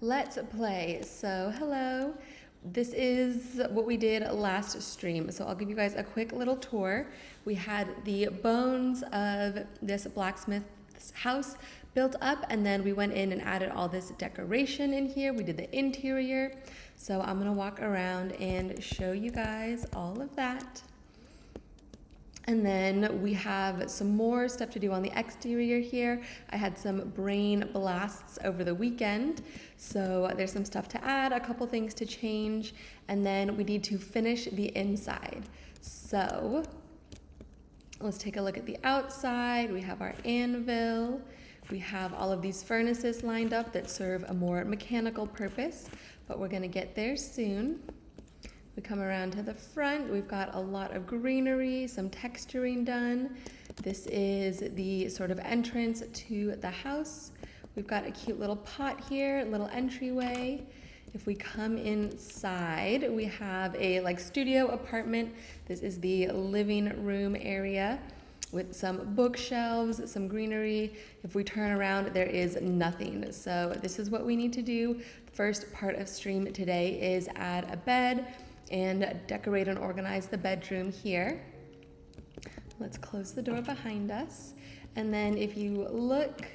Let's play. So hello, this is what we did last stream. So I'll give you guys a quick little tour. We had the bones of this blacksmith's house built up, and then we went in and added all this decoration in here. We did the interior. So I'm gonna walk around and show you guys all of that. And then we have some more stuff to do on the exterior here. I had some brain blasts over the weekend, so there's some stuff to add, a couple things to change, and then we need to finish the inside. So let's take a look at the outside. We have our anvil. We have all of these furnaces lined up that serve a more mechanical purpose, but we're gonna get there soon. We come around to the front, we've got a lot of greenery, some texturing done. This is the sort of entrance to the house. We've got a cute little pot here, little entryway. If we come inside, we have a studio apartment. This is the living room area with some bookshelves, some greenery. If we turn around, there is nothing. So this is what we need to do. The first part of stream today is add a bed and decorate and organize the bedroom here. Let's close the door behind us. And then if you look,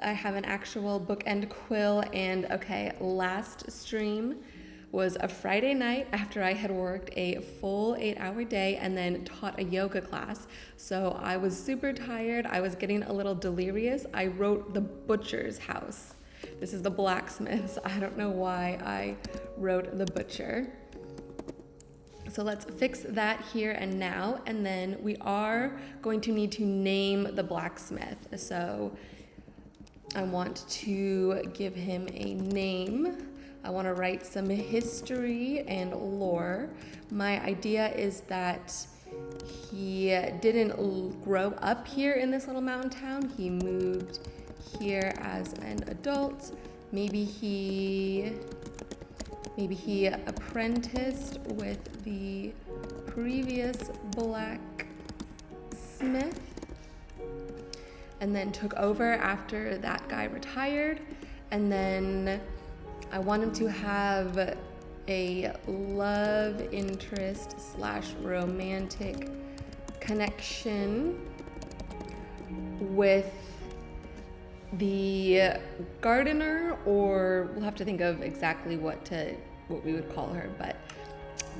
I have an actual bookend quill, and okay, last stream was a Friday night after I had worked a full 8-hour day and then taught a yoga class. So I was super tired, I was getting a little delirious. I wrote the butcher's house. This is the blacksmith's. I don't know why I wrote the butcher. So let's fix that here and now, and then we are going to need to name the blacksmith. So I want to give him a name. I want to write some history and lore. My idea is that he didn't grow up here in this little mountain town. He moved here as an adult. Maybe he apprenticed with the previous blacksmith and then took over after that guy retired. And then I want him to have a love interest / romantic connection with the gardener, or we'll have to think of exactly what we would call her. But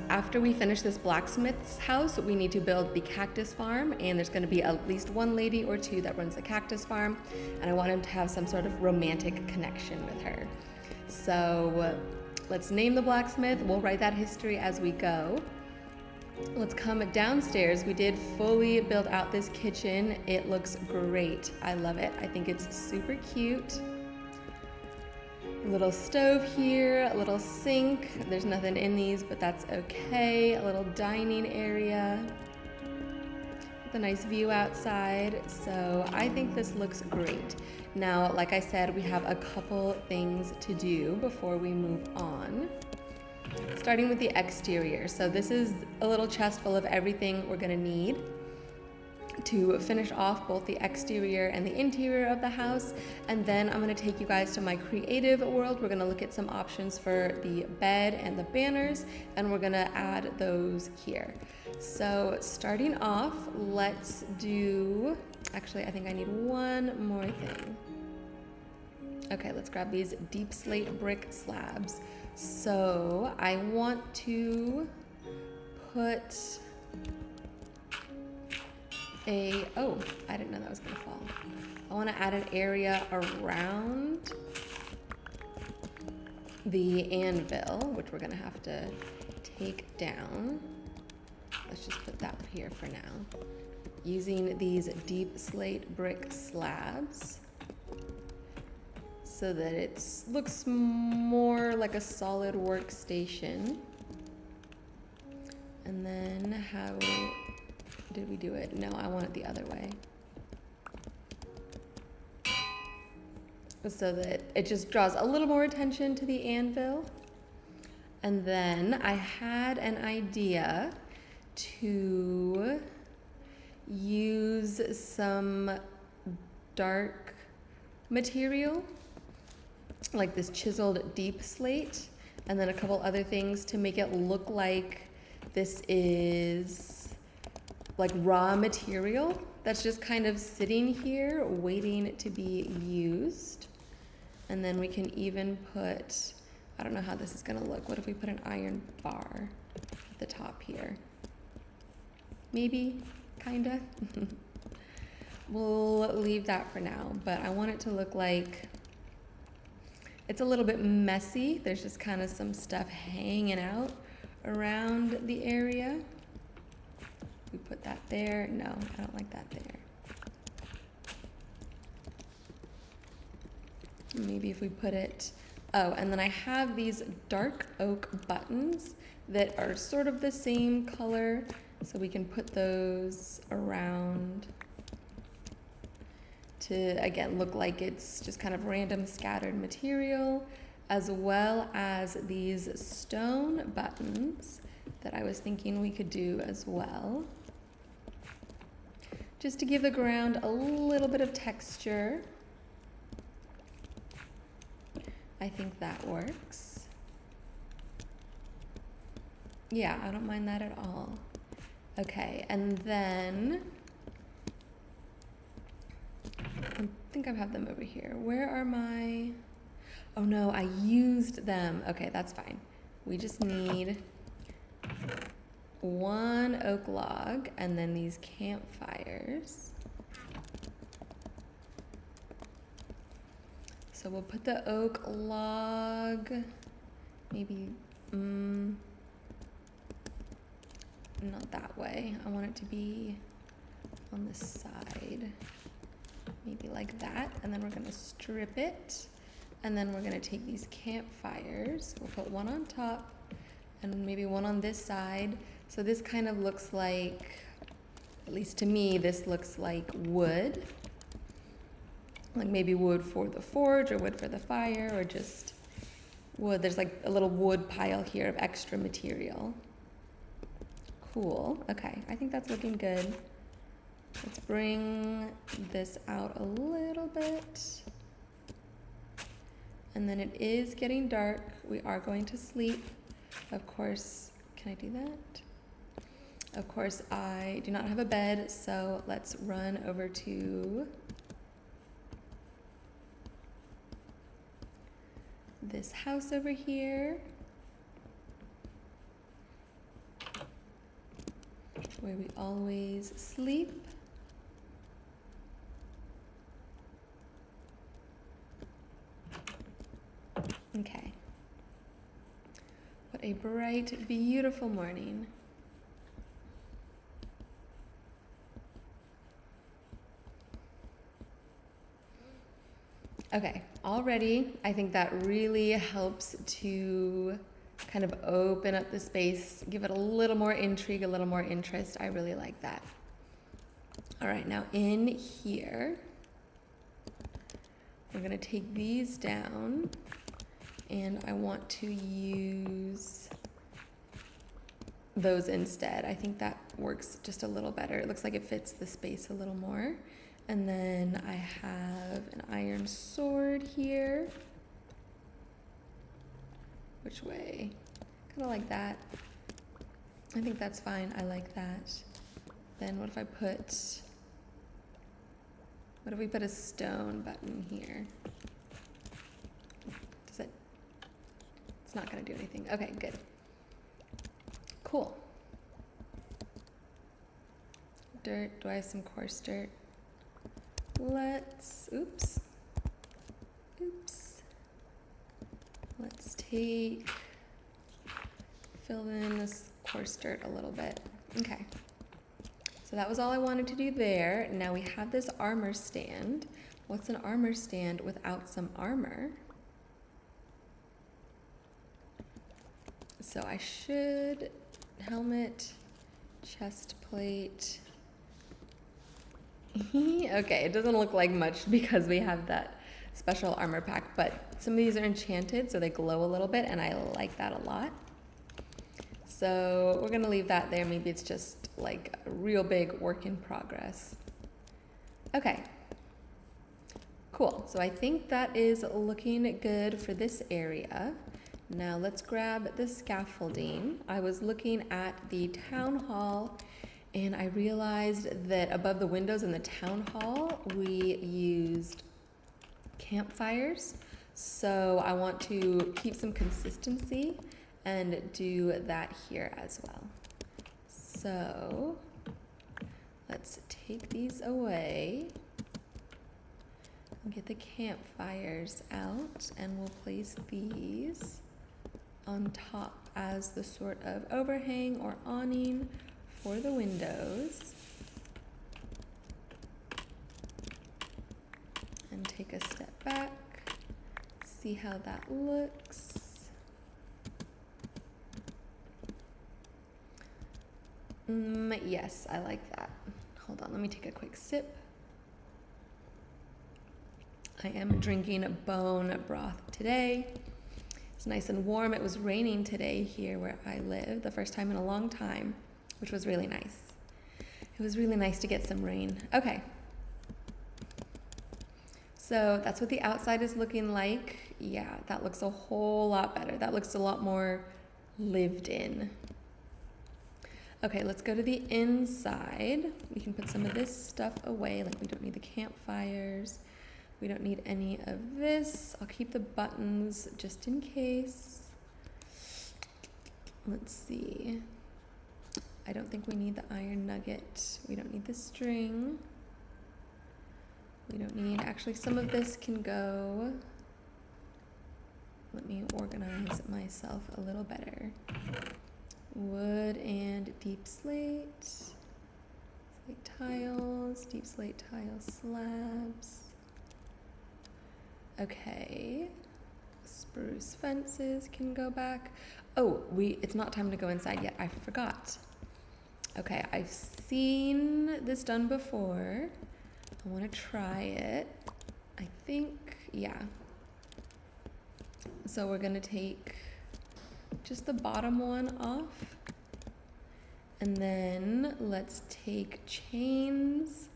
after we finish this blacksmith's house, we need to build the cactus farm, and there's going to be at least one lady or two that runs the cactus farm, and I want him to have some sort of romantic connection with her. So let's name the blacksmith. We'll write that history as we go. Let's come downstairs. We did fully build out this kitchen. It looks great. I love it. I think it's super cute. A little stove here, a little sink. There's nothing in these, but that's okay. A little dining area with a nice view outside. So I think this looks great. Now, like I said, we have a couple things to do before we move on. Starting with the exterior. So this is a little chest full of everything we're gonna need to finish off both the exterior and the interior of the house. And then I'm gonna take you guys to my creative world. We're gonna look at some options for the bed and the banners, and we're gonna add those here. So starting off, let's do, actually I think I need one more thing. Okay, let's grab these deep slate brick slabs. So I want to put oh, I didn't know that was gonna fall. I wanna add an area around the anvil, which we're gonna have to take down. Let's just put that here for now. Using these deep slate brick slabs, so that it looks more like a solid workstation. And then how did we do it? No, I want it the other way. So that it just draws a little more attention to the anvil. And then I had an idea to use some dark material like this chiseled deep slate, and then a couple other things to make it look like this is like raw material that's just kind of sitting here waiting to be used. And then we can even put, I don't know how this is gonna look. What if we put an iron bar at the top here? Maybe, kinda. We'll leave that for now, but I want it to look like it's a little bit messy. There's just kind of some stuff hanging out around the area. We put that there. No, I don't like that there. Maybe if we put it, oh, and then I have these dark oak buttons that are sort of the same color, so we can put those around to, again, look like it's just kind of random scattered material, as well as these stone buttons that I was thinking we could do as well, just to give the ground a little bit of texture. I think that works. Yeah, I don't mind that at all. Okay, and then I think I have them over here. Where are my, oh no, I used them. Okay, that's fine. We just need one oak log and then these campfires. So we'll put the oak log, maybe, not that way. I want it to be on the side, maybe like that. And then we're gonna strip it. And then we're gonna take these campfires. We'll put one on top and maybe one on this side. So this kind of looks like, at least to me, this looks like wood. Like maybe wood for the forge or wood for the fire or just wood. There's like a little wood pile here of extra material. Cool, okay, I think that's looking good. Let's bring this out a little bit. And then it is getting dark. We are going to sleep. Of course, can I do that? Of course, I do not have a bed, so let's run over to this house over here, where we always sleep. Okay. What a bright, beautiful morning. Okay, already I think that really helps to kind of open up the space, give it a little more intrigue, a little more interest. I really like that. All right, now in here, we're gonna take these down and I want to use those instead. I think that works just a little better. It looks like it fits the space a little more. And then I have an iron sword here. Which way? Kind of like that. I think that's fine. I like that. Then what if we put a stone button here? Does it? It's not gonna do anything. Okay, good. Cool. Dirt. Do I have some coarse dirt? Let's, oops. Let's fill in this coarse dirt a little bit. Okay. So that was all I wanted to do there. Now we have this armor stand. What's an armor stand without some armor? So I should, helmet, chest plate. Okay, it doesn't look like much because we have that special armor pack, but some of these are enchanted, so they glow a little bit, and I like that a lot. So we're gonna leave that there. Maybe it's just like a real big work in progress. Okay, Cool, so I think that is looking good for this area. Now let's grab the scaffolding. I was looking at the town hall and I realized that above the windows in the town hall, we used campfires. So I want to keep some consistency and do that here as well. So let's take these away and get the campfires out, and we'll place these on top as the sort of overhang or awning for the windows. And take a step back, see how that looks. Yes, I like that. Hold on, let me take a quick sip. I am drinking bone broth today. It's nice and warm. It was raining today here where I live, the first time in a long time, which was really nice. It was really nice to get some rain. Okay. So that's what the outside is looking like. Yeah, that looks a whole lot better. That looks a lot more lived in. Okay, let's go to the inside. We can put some of this stuff away, like we don't need the campfires. We don't need any of this. I'll keep the buttons just in case. Let's see. I don't think we need the iron nugget. We don't need the string. We don't need, actually some of this can go. Let me organize myself a little better. Wood and deep slate. Slate tiles, deep slate tile slabs. Okay, spruce fences can go back. Oh, it's not time to go inside yet. I forgot. Okay, I've seen this done before. I want to try it. I think, yeah. So we're gonna take just the bottom one off. And then let's take chains,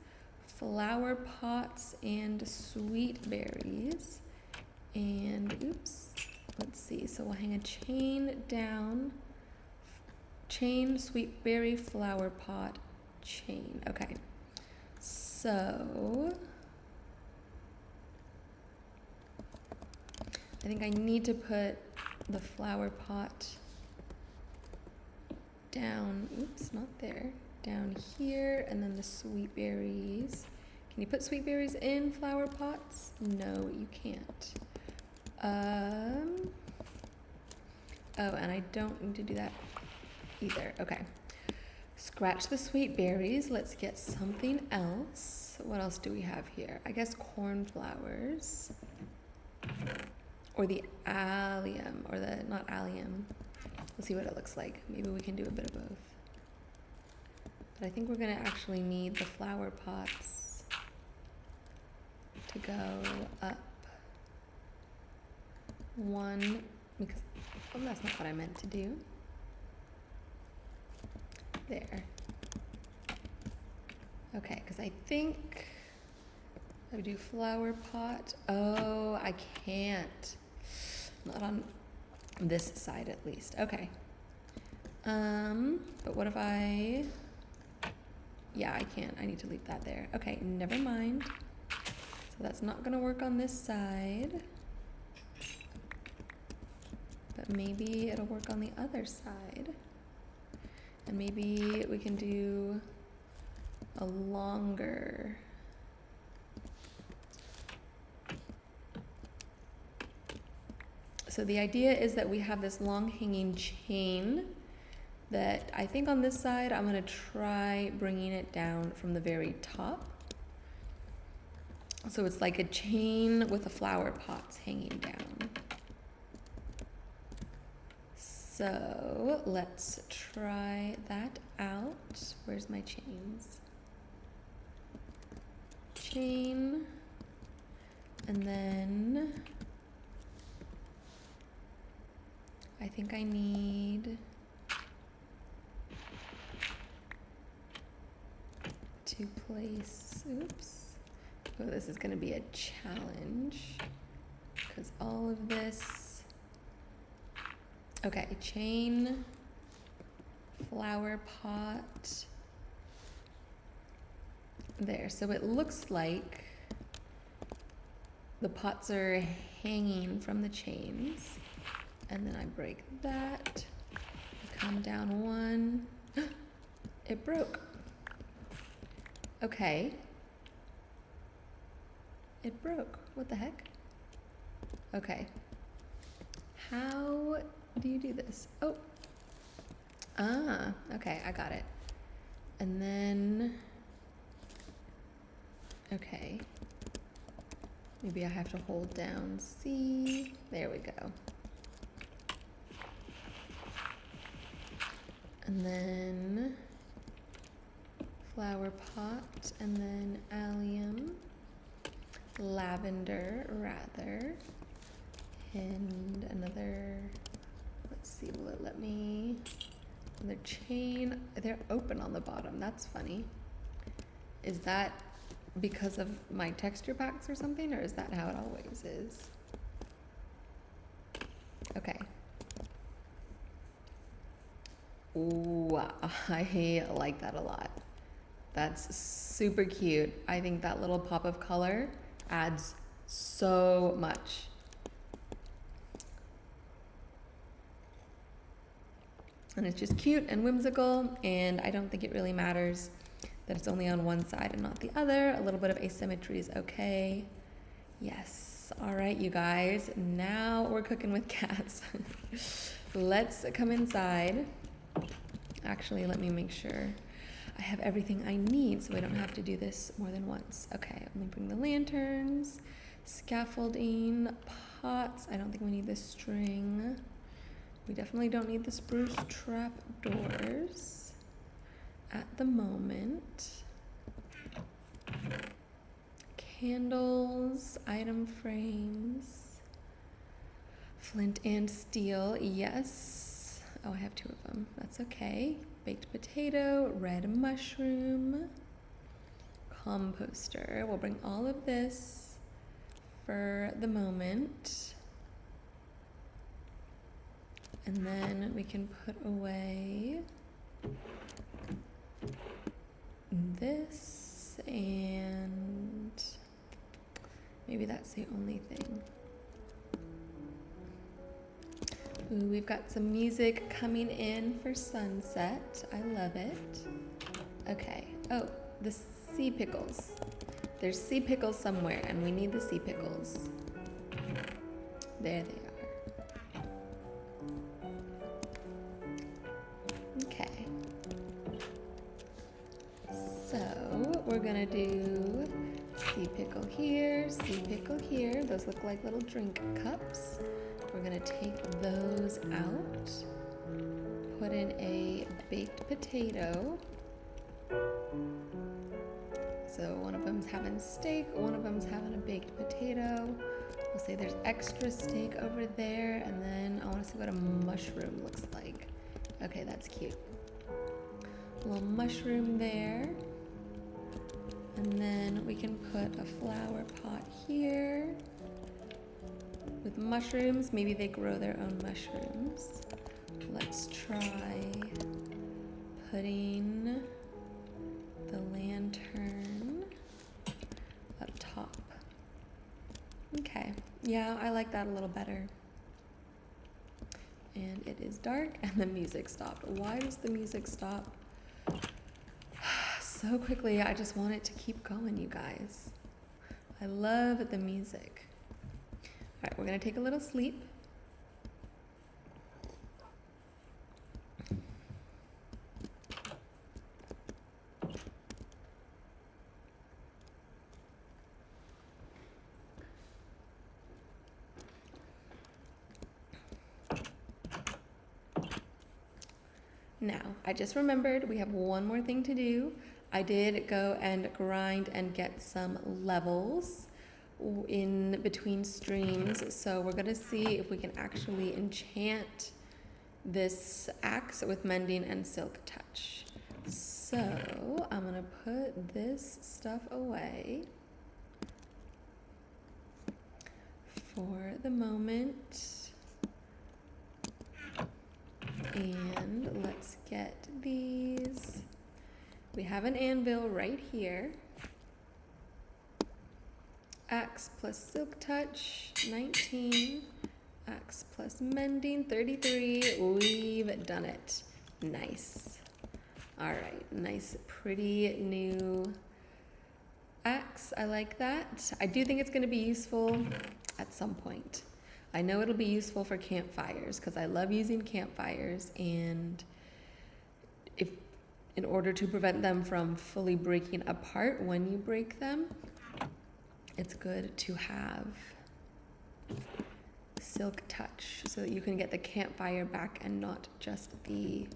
flower pots, and sweet berries. And oops, let's see. So we'll hang a chain down. Chain, sweet berry, flower pot, chain. Okay. So I think I need to put the flower pot down. Oops, not there. Down here, and then the sweet berries. Can you put sweet berries in flower pots? No, you can't. Oh, and I don't need to do that either. Okay. Scratch the sweet berries. Let's get something else. What else do we have here? I guess cornflowers. Or the allium, or the, not allium. Let's see what it looks like. Maybe we can do a bit of both. But I think we're gonna actually need the flower pots to go up one, because, oh, that's not what I meant to do. There. Okay, because I think I would do flower pot. Oh, I can't. Not on this side at least. Okay. But what if I, yeah, I can't. I need to leave that there. Okay, never mind. So that's not gonna work on this side. But maybe it'll work on the other side. And maybe we can do a longer. So the idea is that we have this long hanging chain that I think on this side, I'm gonna try bringing it down from the very top. So it's like a chain with the flower pots hanging down. So let's try that out. Where's my chains? Chain, and then I think I need to place, oops, Oh, this is gonna be a challenge because all of this. Okay, chain, flower pot. There, so it looks like the pots are hanging from the chains. And then I break that, come down one. It broke. Okay. It broke. What the heck? Okay. How do you do this? Oh. Ah, okay, I got it. And then, okay. Maybe I have to hold down C. There we go. And then flower pot, and then allium, lavender rather, and another, let's see, will it let me, another chain. They're open on the bottom, that's funny. Is that because of my texture packs or something, or is that how it always is? Okay. Ooh, I like that a lot. That's super cute. I think that little pop of color adds so much. And it's just cute and whimsical, and I don't think it really matters that it's only on one side and not the other. A little bit of asymmetry is okay. Yes. All right, you guys. Now we're cooking with gas. Let's come inside. Actually, let me make sure I have everything I need so I don't have to do this more than once. Okay, let me bring the lanterns, scaffolding, pots. I don't think we need the string. We definitely don't need the spruce trap doors at the moment. Candles, item frames, flint and steel, yes. Oh, I have two of them. That's okay. Baked potato, red mushroom, composter. We'll bring all of this for the moment. And then we can put away this, and maybe that's the only thing. Ooh, we've got some music coming in for sunset. I love it. Okay. Oh, the sea pickles. There's sea pickles somewhere, and we need the sea pickles. There they are. Okay. So we're gonna do sea pickle here, sea pickle here. Those look like little drink cups. We're gonna take those out, put in a baked potato. So one of them's having steak, one of them's having a baked potato. We'll say there's extra steak over there, and then I wanna see what a mushroom looks like. Okay, that's cute. A little mushroom there. And then we can put a flower pot here. With mushrooms, maybe they grow their own mushrooms. Let's try putting the lantern up top. Okay, yeah, I like that a little better. And it is dark and the music stopped. Why does the music stop so quickly? I just want it to keep going, you guys. I love the music. All right, we're gonna take a little sleep. Now, I just remembered we have one more thing to do. I did go and grind and get some levels in between streams, so we're gonna see if we can actually enchant this axe with mending and silk touch. So I'm gonna put this stuff away. for the moment. And let's get these. We have an anvil right here. Axe plus silk touch, 19. Axe plus mending, 33. We've done it. Nice. All right, nice, pretty new axe. I like that. I do think it's going to be useful at some point. I know it'll be useful for campfires because I love using campfires, and if in order to prevent them from fully breaking apart when you break them, it's good to have silk touch so that you can get the campfire back and not just the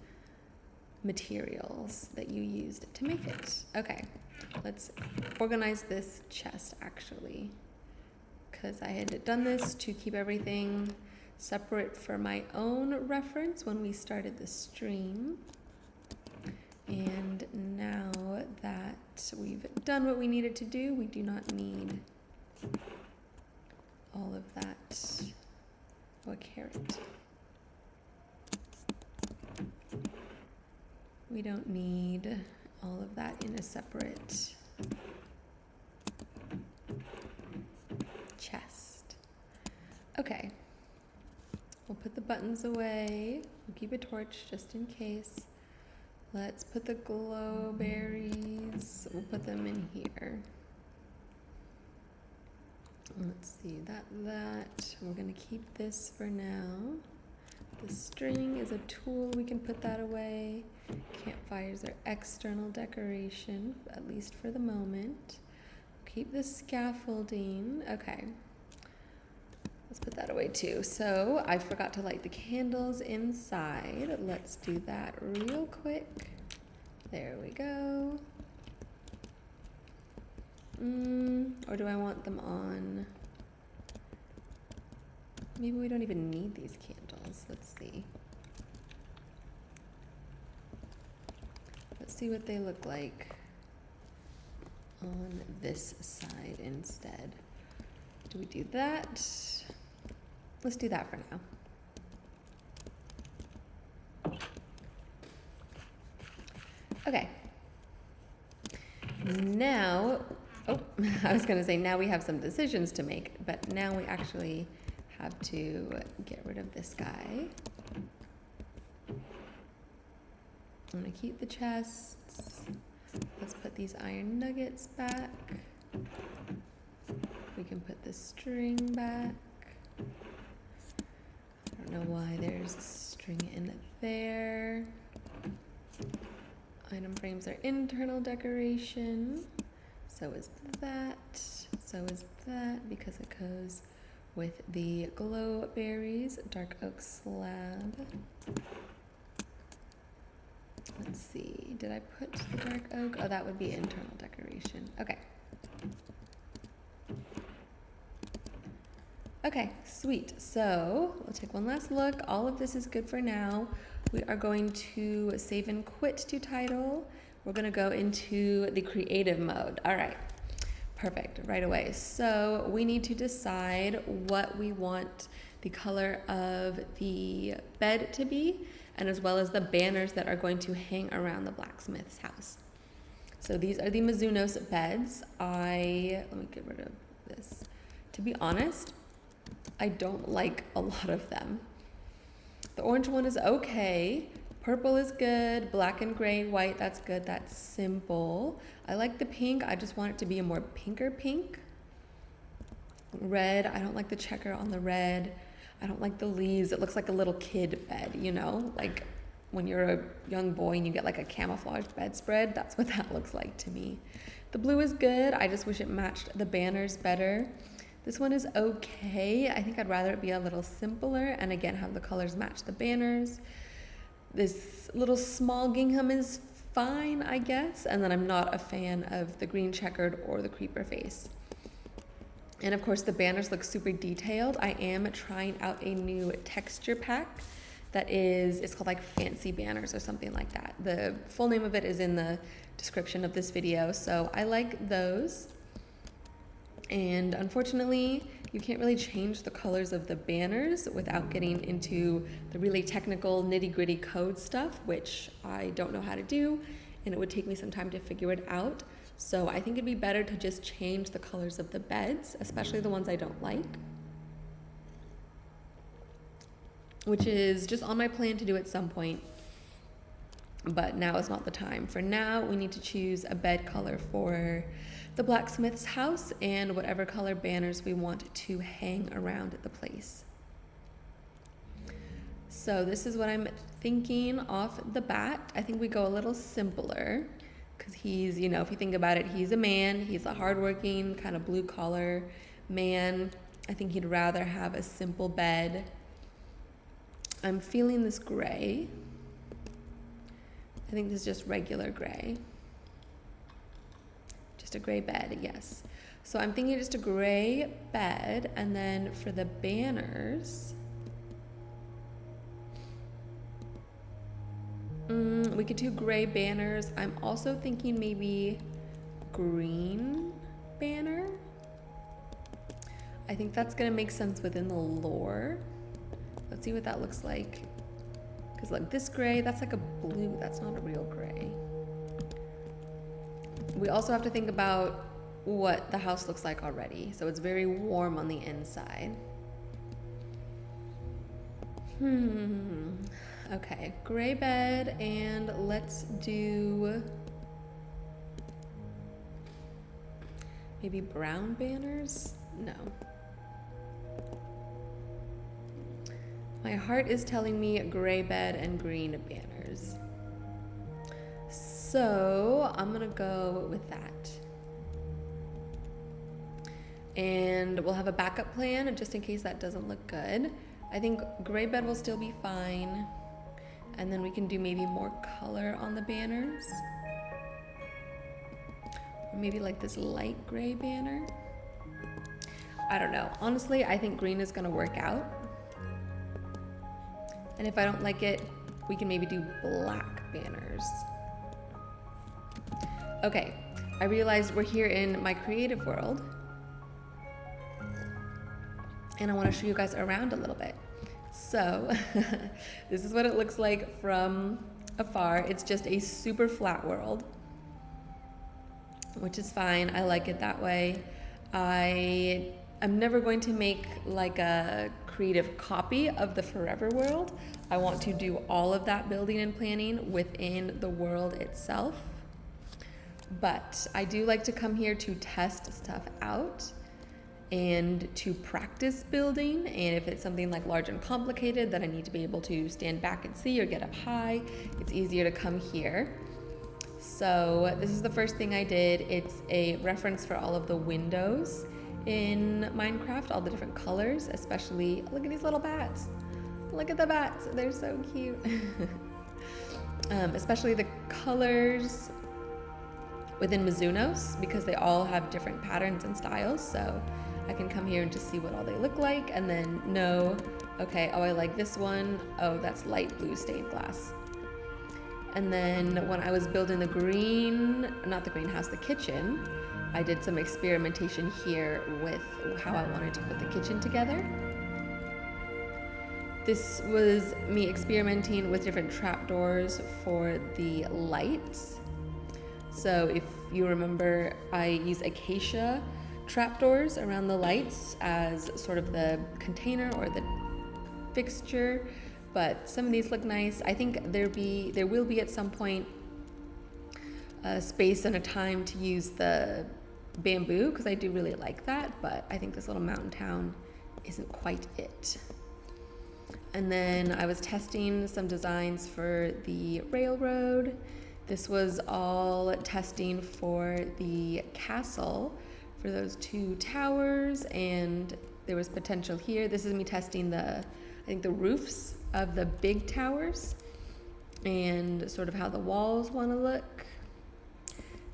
materials that you used to make it. Okay, let's organize this chest actually, because I had done this to keep everything separate for my own reference when we started the stream. And now that we've done what we needed to do, we do not need all of that. Oh, a carrot. We don't need all of that in a separate chest. Okay, we'll put the buttons away. We'll keep a torch just in case. Let's put the glow berries, we'll put them in here. Let's see, that. We're gonna keep this for now. The string is a tool, we can put that away. Campfires are external decoration, at least for the moment. Keep the scaffolding, okay. Let's put that away too. So I forgot to light the candles inside. Let's do that real quick. There we go. Or do I want them on? Maybe we don't even need these candles. Let's see. Let's see what they look like on this side instead. Do we do that? Let's do that for now. Okay. Now, I was going to say now we have some decisions to make, but now we actually have to get rid of this guy. I'm going to keep the chests. Let's put these iron nuggets back. We can put the string back. I don't know why there's a string in there. Item frames are internal decoration. So is that. So is that, because it goes with the glow berries, dark oak slab. Let's see, did I put the dark oak? Oh, that would be internal decoration. Okay. Okay, sweet. So we'll take one last look. All of this is good for now. We are going to save and quit to title. We're gonna go into the creative mode. All right, perfect, right away. So we need to decide what we want the color of the bed to be, and as well as the banners that are going to hang around the blacksmith's house. So these are the Mizunos beds. Let me get rid of this. To be honest, I don't like a lot of them. The orange one is okay. Purple is good. Black and gray, white, that's good. That's simple. I like the pink. I just want it to be a more pinker pink. Red, I don't like the checker on the red. I don't like the leaves. It looks like a little kid bed, you know? Like when you're a young boy and you get like a camouflage bedspread, that's what that looks like to me. The blue is good. I just wish it matched the banners better. This one is okay. I think I'd rather it be a little simpler and again have the colors match the banners. This little small gingham is fine, I guess. And then I'm not a fan of the green checkered or the creeper face. And of course the banners look super detailed. I am trying out a new texture pack that it's called like Fancy Banners or something like that. The full name of it is in the description of this video. So I like those. And unfortunately, you can't really change the colors of the banners without getting into the really technical nitty-gritty code stuff, which I don't know how to do, and it would take me some time to figure it out. So I think it'd be better to just change the colors of the beds, especially the ones I don't like, which is just on my plan to do at some point, but now is not the time. For now, we need to choose a bed color for the blacksmith's house and whatever color banners we want to hang around the place. So this is what I'm thinking off the bat. I think we go a little simpler because he's, you know, if you think about it, he's a man, he's a hardworking kind of blue collar man. I think he'd rather have a simple bed. I'm feeling this gray. I think this is just regular gray. Just a gray bed, yes. So I'm thinking just a gray bed, and then for the banners, we could do gray banners. I'm also thinking maybe green banner. I think that's gonna make sense within the lore. Let's see what that looks like. Because like this gray, that's like a blue, that's not a real gray. We also have to think about what the house looks like already. So it's very warm on the inside. Okay, gray bed, and let's do maybe brown banners? No. My heart is telling me gray bed and green banners. So I'm gonna go with that. And we'll have a backup plan just in case that doesn't look good. I think gray bed will still be fine. And then we can do maybe more color on the banners. Or maybe like this light gray banner. I don't know. Honestly, I think green is gonna work out. And if I don't like it, we can maybe do black banners. Okay, I realized we're here in my creative world, and I want to show you guys around a little bit. So this is what it looks like from afar. It's just a super flat world, which is fine. I like it that way. I'm never going to make like a creative copy of the forever world. I want to do all of that building and planning within the world itself. But I do like to come here to test stuff out and to practice building. And if it's something like large and complicated that I need to be able to stand back and see or get up high, it's easier to come here. So this is the first thing I did. It's a reference for all of the windows in Minecraft, all the different colors, especially, look at these little bats. Look at the bats, they're so cute. Especially the colors within Mizunos, because they all have different patterns and styles. So I can come here and just see what all they look like and then know, okay, oh, I like this one. Oh, that's light blue stained glass. And then when I was building the green, not the greenhouse, the kitchen, I did some experimentation here with how I wanted to put the kitchen together. This was me experimenting with different trapdoors for the lights. So if you remember, I use acacia trapdoors around the lights as sort of the container or the fixture, but some of these look nice. I think there will be at some point a space and a time to use the bamboo, because I do really like that, but I think this little mountain town isn't quite it. And then I was testing some designs for the railroad. This was all testing for the castle, for those 2 towers, and there was potential here. This is me testing I think the roofs of the big towers and sort of how the walls want to look.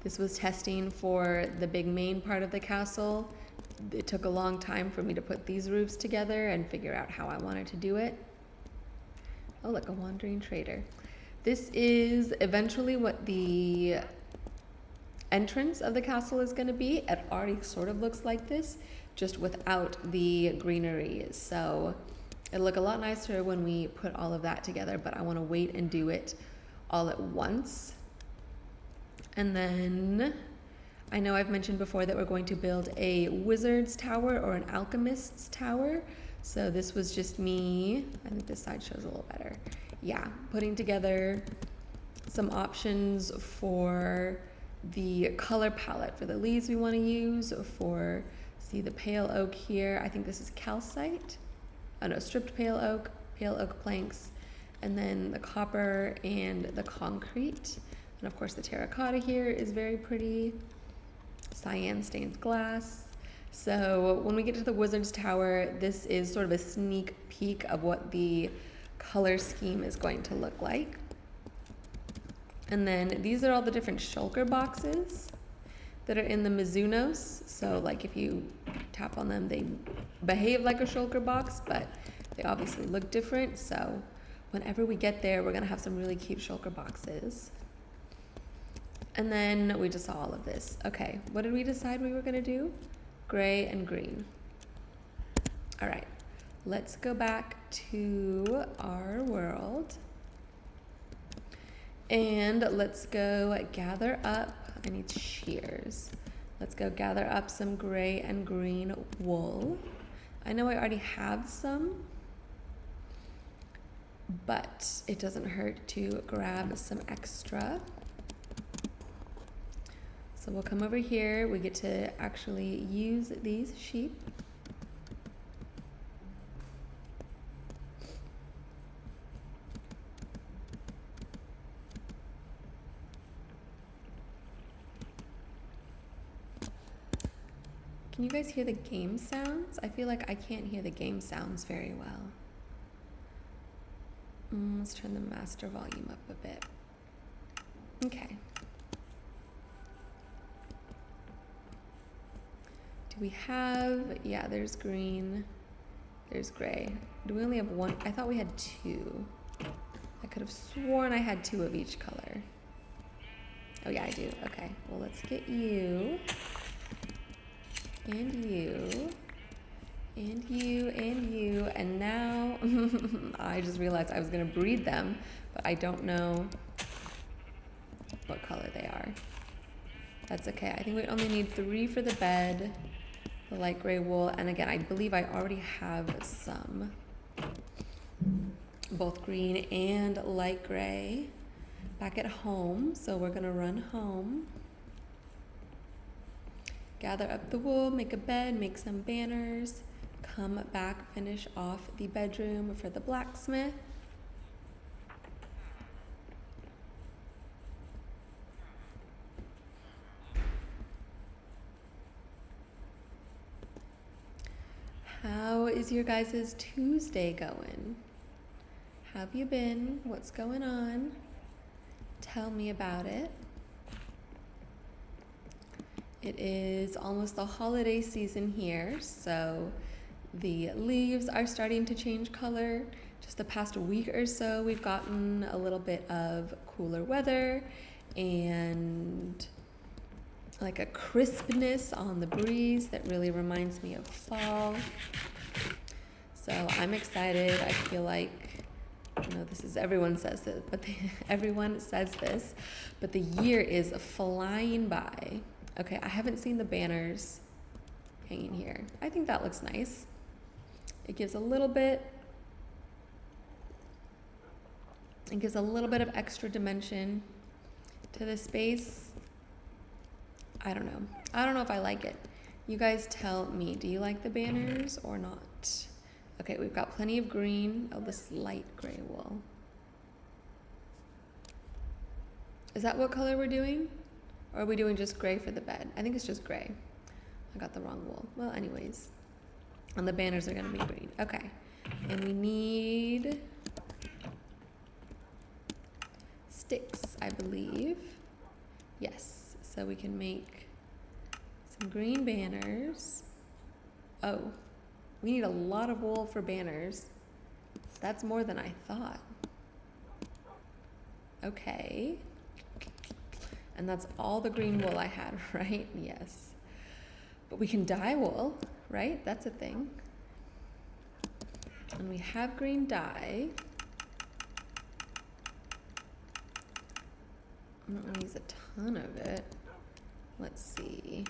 This was testing for the big main part of the castle. It took a long time for me to put these roofs together and figure out how I wanted to do it. Oh, look, a wandering trader. This is eventually what the entrance of the castle is going to be. It already sort of looks like this, just without the greenery. So it'll look a lot nicer when we put all of that together, but I want to wait and do it all at once. And then I know I've mentioned before that we're going to build a wizard's tower or an alchemist's tower. So this was just me, I think this side shows a little better. Yeah, putting together some options for the color palette for the leaves we want to use. For, see the pale oak here, I think this is calcite. Oh no, stripped pale oak planks, and then the copper and the concrete. And of course the terracotta here is very pretty. Cyan stained glass. So when we get to the wizard's tower, this is sort of a sneak peek of what the color scheme is going to look like. And then these are all the different shulker boxes that are in the Mizunos. So like if you tap on them, they behave like a shulker box, but they obviously look different. So whenever we get there, we're gonna have some really cute shulker boxes. And then we just saw all of this. Okay, what did we decide we were gonna do? Gray and green. All right, let's go back to our world. And let's go gather up, I need shears. Let's go gather up some gray and green wool. I know I already have some, but it doesn't hurt to grab some extra. So we'll come over here, we get to actually use these sheep. Can you guys hear the game sounds? I feel like I can't hear the game sounds very well. Let's turn the master volume up a bit. Okay. Do we have, yeah, there's green, there's gray. Do we only have one? I thought we had two. I could have sworn I had two of each color. Oh yeah, I do. Okay, well let's get you. And you, and you, and you, and now I just realized I was gonna breed them, but I don't know what color they are. That's okay. I think we only need 3 for the bed, the light gray wool, and again, I believe I already have some, both green and light gray, back at home, so we're gonna run home. Gather up the wool, make a bed, make some banners, come back, finish off the bedroom for the blacksmith. How is your guys' Tuesday going? How have you been? What's going on? Tell me about it. It is almost the holiday season here, so the leaves are starting to change color. Just the past week or so, we've gotten a little bit of cooler weather and like a crispness on the breeze that really reminds me of fall. So I'm excited. I feel like, you know, this is, everyone says this, but everyone says this, but the year is flying by. Okay, I haven't seen the banners hanging here. I think that looks nice. It gives a little bit of extra dimension to the space. I don't know. I don't know if I like it. You guys tell me, do you like the banners or not? Okay, we've got plenty of green. Oh, this light gray wool. Is that what color we're doing? Or are we doing just gray for the bed? I think it's just gray. I got the wrong wool. Well, anyways. And the banners are gonna be green. Okay. And we need sticks, I believe. Yes. So we can make some green banners. Oh, we need a lot of wool for banners. That's more than I thought. Okay. And that's all the green wool I had, right? Yes. But we can dye wool, right? That's a thing. And we have green dye. I'm not gonna use a ton of it. Let's see.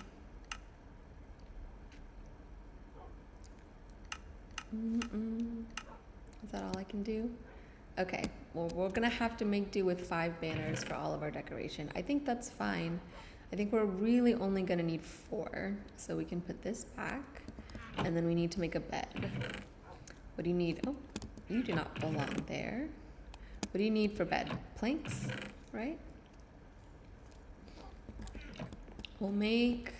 Is that all I can do? Okay, well, we're gonna have to make do with 5 banners for all of our decoration. I think that's fine. I think we're really only gonna need 4. So we can put this back, and then we need to make a bed. What do you need? Oh, you do not belong there. What do you need for bed? Planks, right? We'll make,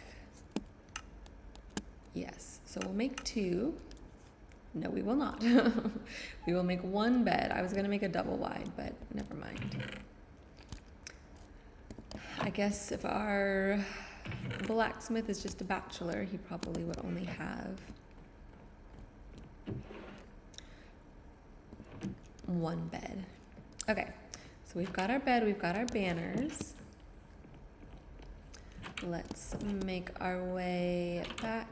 yes, so we'll make 2. No, we will not. We will make 1 bed. I was gonna make a double wide, but never mind. I guess if our blacksmith is just a bachelor, he probably would only have 1 bed. Okay, so we've got our bed, we've got our banners. Let's make our way back.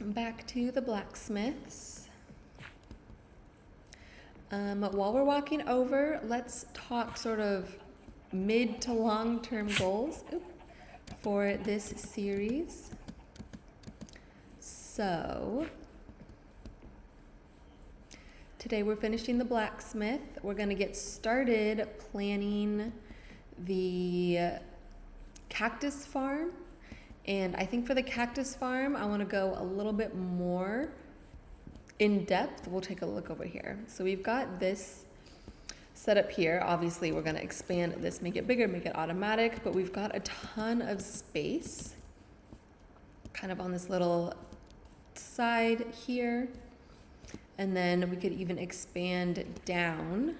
Back to the blacksmiths. While we're walking over, let's talk sort of mid to long-term goals for this series. So, today we're finishing the blacksmith. We're gonna get started planning the cactus farm. And I think for the cactus farm, I want to go a little bit more in depth. We'll take a look over here. So we've got this set up here. Obviously, we're going to expand this, make it bigger, make it automatic, but we've got a ton of space kind of on this little side here. And then we could even expand down.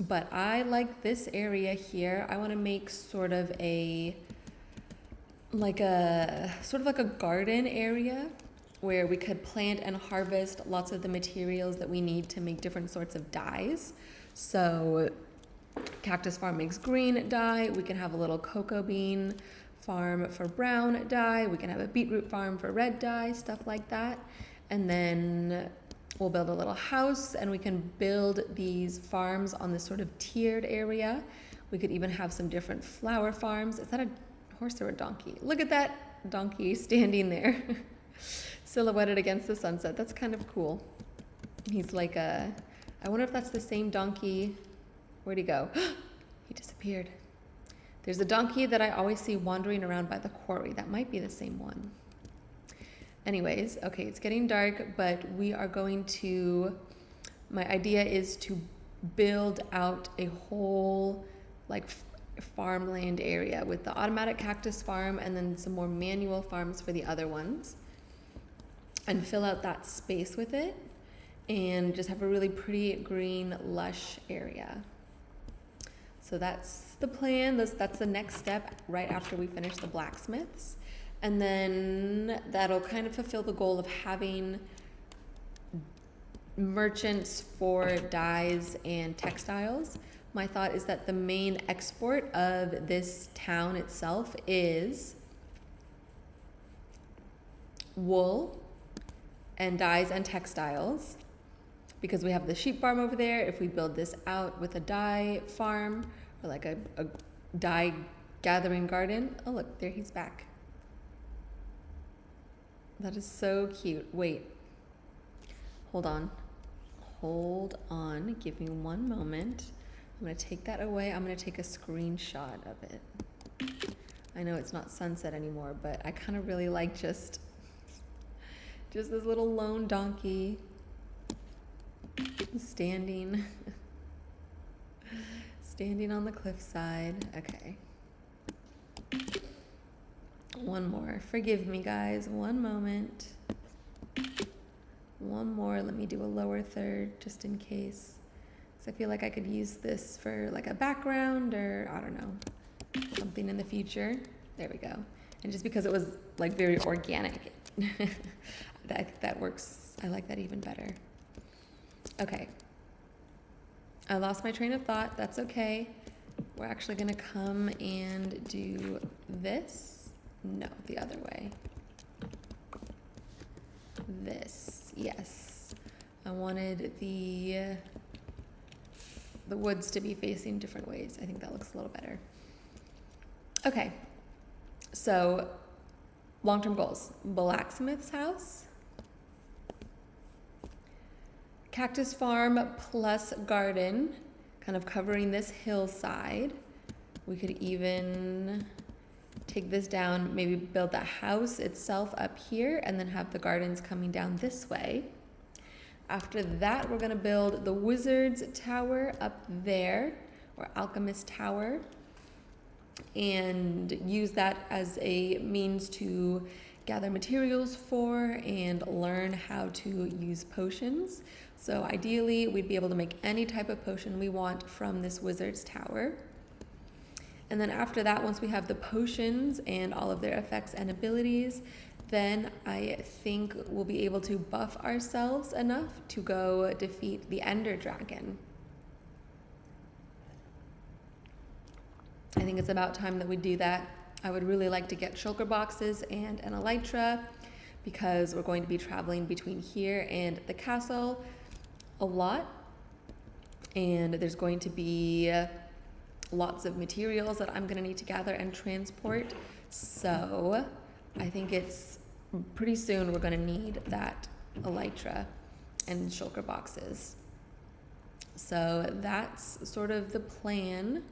But I like this area here. I want to make sort of a garden area where we could plant and harvest lots of the materials that we need to make different sorts of dyes. So cactus farm makes green dye. We can have a little cocoa bean farm for brown dye. We can have a beetroot farm for red dye, stuff like that. And then we'll build a little house and we can build these farms on this sort of tiered area. We could even have some different flower farms. Is that a horse or a donkey? Look at that donkey standing there, silhouetted against the sunset. That's kind of cool. He's like I wonder if that's the same donkey. Where'd he go? He disappeared. There's a donkey that I always see wandering around by the quarry. That might be the same one. Anyways, okay, it's getting dark, but we are going to, my idea is to build out a whole like farmland area with the automatic cactus farm and then some more manual farms for the other ones, and fill out that space with it and just have a really pretty green lush area. So that's the plan. That's the next step right after we finish the blacksmiths, and then that'll kind of fulfill the goal of having merchants for dyes and textiles. My thought is that the main export of this town itself is wool and dyes and textiles, because we have the sheep farm over there. If we build this out with a dye farm or like a dye gathering garden. Oh look, there he's back. That is so cute. Wait, hold on, give me one moment. I'm gonna take that away. I'm gonna take a screenshot of it. I know it's not sunset anymore, but I kind of really like just this little lone donkey standing on the cliffside. Okay. One more. Forgive me, guys. One moment. One more. Let me do a lower third just in case. So I feel like I could use this for like a background or I don't know, something in the future. There we go. And just because it was like very organic, I think that works. I like that even better. Okay. I lost my train of thought. That's okay. We're actually gonna come and do this. No, the other way. This, yes. I wanted the woods to be facing different ways. I think that looks a little better. Okay, so long-term goals. Blacksmith's house, cactus farm plus garden, kind of covering this hillside. We could even take this down, maybe build the house itself up here and then have the gardens coming down this way. After that, we're gonna build the wizard's tower up there, or alchemist tower, and use that as a means to gather materials for and learn how to use potions. So ideally, we'd be able to make any type of potion we want from this wizard's tower. And then after that, once we have the potions and all of their effects and abilities, then I think we'll be able to buff ourselves enough to go defeat the Ender Dragon. I think it's about time that we do that. I would really like to get shulker boxes and an elytra because we're going to be traveling between here and the castle a lot. And there's going to be lots of materials that I'm gonna need to gather and transport. So I think it's pretty soon we're gonna need that elytra and shulker boxes. So that's sort of the plan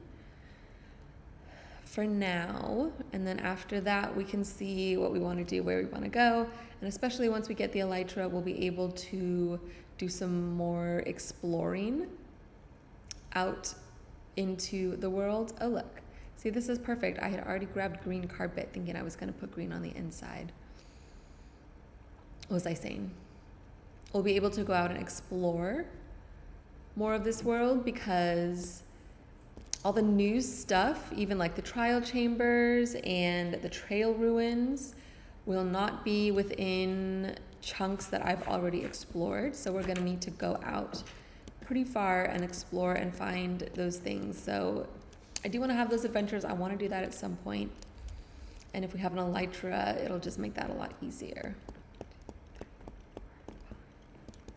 for now. And then after that, we can see what we wanna do, where we wanna go. And especially once we get the elytra, we'll be able to do some more exploring out into the world. Oh, look. See, this is perfect. I had already grabbed green carpet thinking I was going to put green on the inside. What was I saying? We'll be able to go out and explore more of this world because all the new stuff, even like the trial chambers and the trail ruins, will not be within chunks that I've already explored. So we're going to need to go out pretty far and explore and find those things. So I do want to have those adventures. I want to do that at some point. And if we have an elytra, it'll just make that a lot easier.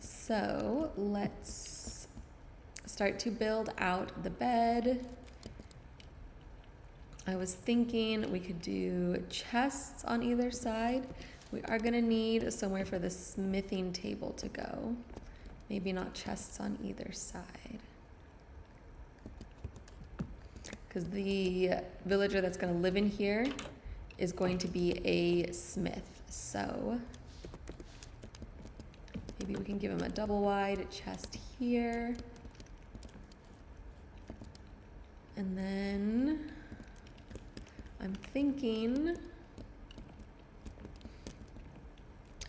So let's start to build out the bed. I was thinking we could do chests on either side. We are going to need somewhere for the smithing table to go. Maybe not chests on either side. Because the villager that's going to live in here is going to be a smith. So maybe we can give him a double wide chest here. And then I'm thinking,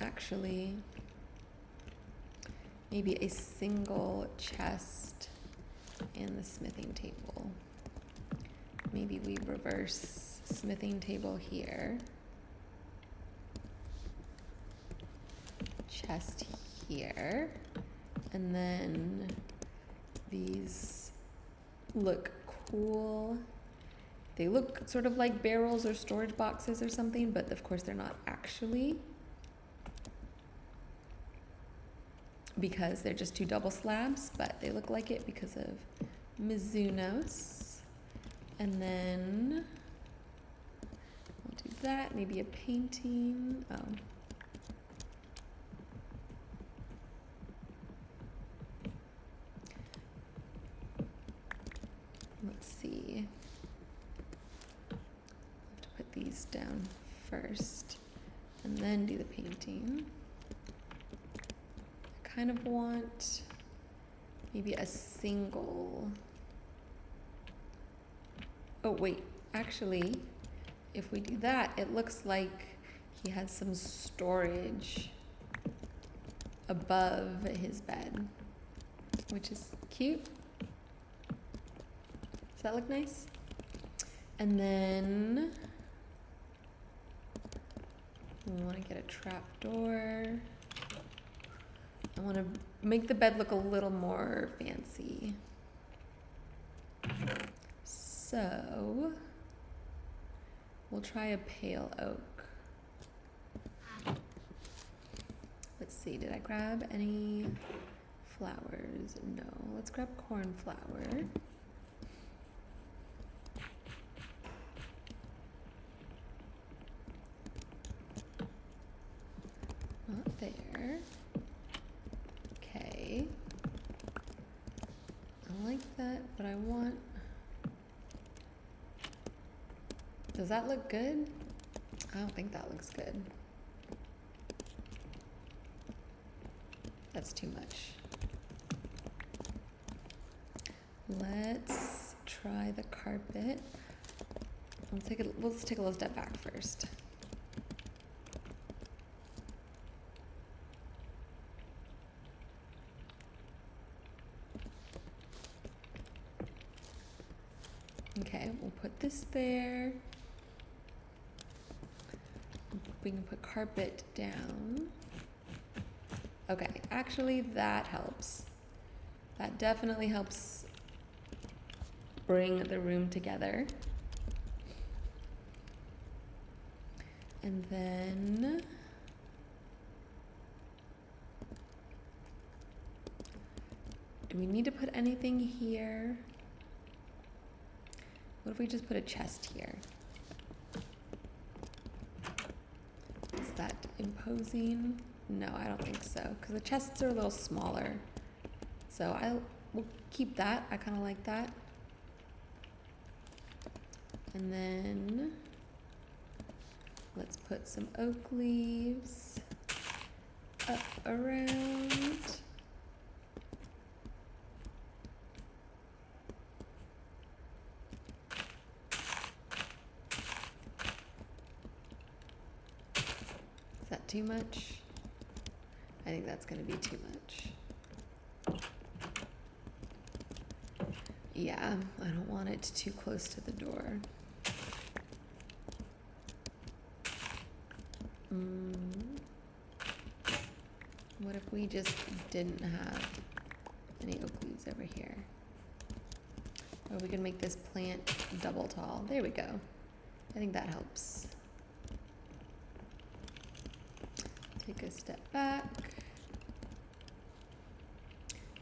actually, maybe a single chest and the smithing table. Maybe we reverse smithing table here. Chest here. And then these look cool. They look sort of like barrels or storage boxes or something, but of course they're not actually, because they're just two double slabs, but they look like it because of Mizunos. And then we'll do that, maybe a painting. Oh. Let's see. I have to put these down first and then do the painting. Kind of want maybe a single. Oh wait, actually, if we do that, it looks like he has some storage above his bed, which is cute. Does that look nice? And then We want to get a trap door. I want to make the bed look a little more fancy. So we'll try a pale oak. Let's see, did I grab any flowers? No, let's grab cornflower. Not there. Okay. I like that, but I want... Does that look good? I don't think that looks good. That's too much. Let's try the carpet. Let's take a little step back first. Okay, we'll put this there. We can put carpet down. Okay, actually that helps. That definitely helps bring the room together. And then do we need to put anything here? What if we just put a chest here? Is that imposing? No, I don't think so, because the chests are a little smaller. So we'll keep that. I kind of like that. And then let's put some oak leaves up around. Is that too much? I think that's going to be too much. Yeah, I don't want it too close to the door. What if we just didn't have any oak leaves over here? Or we could make this plant double tall. There we go. I think that helps. Take a step back.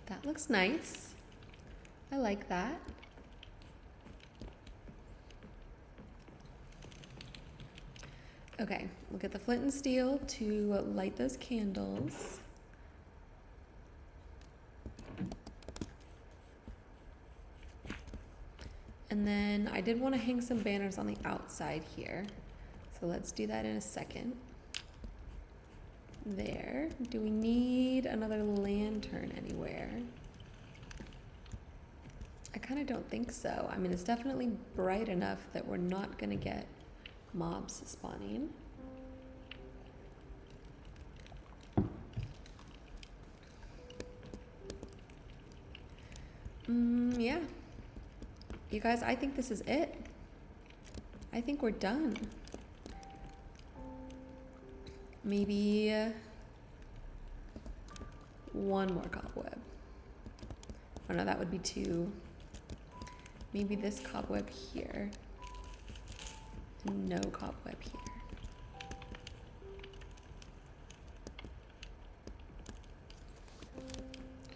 That looks nice. I like that. Okay, we'll get the flint and steel to light those candles. And then I did want to hang some banners on the outside here. So let's do that in a second. There. Do we need another lantern anywhere? I kind of don't think so. I mean, it's definitely bright enough that we're not going to get mobs spawning. Yeah. You guys, I think this is it. I think we're done. Maybe one more cobweb. Oh no, that would be two. Maybe this cobweb here. No cobweb here.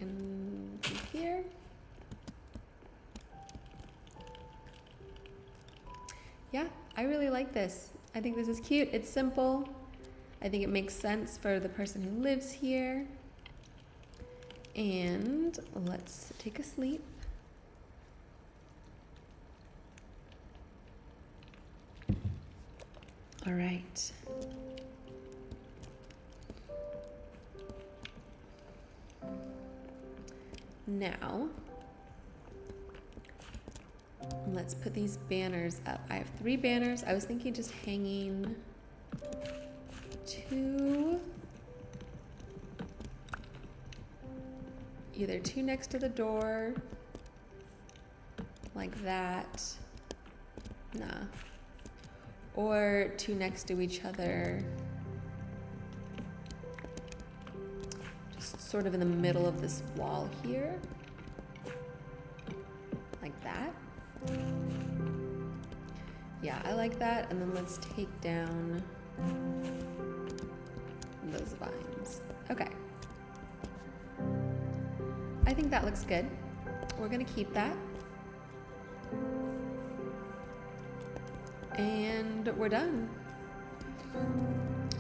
And here. Yeah, I really like this. I think this is cute. It's simple. I think it makes sense for the person who lives here. And let's take a sleep. All right. Now, let's put these banners up. I have 3 banners. I was thinking just hanging 2, either 2 next to the door, like that, nah, or 2 next to each other, sort of in the middle of this wall here, like that. Yeah, I like that. And then let's take down those vines. Okay. I think that looks good. We're gonna keep that. And we're done.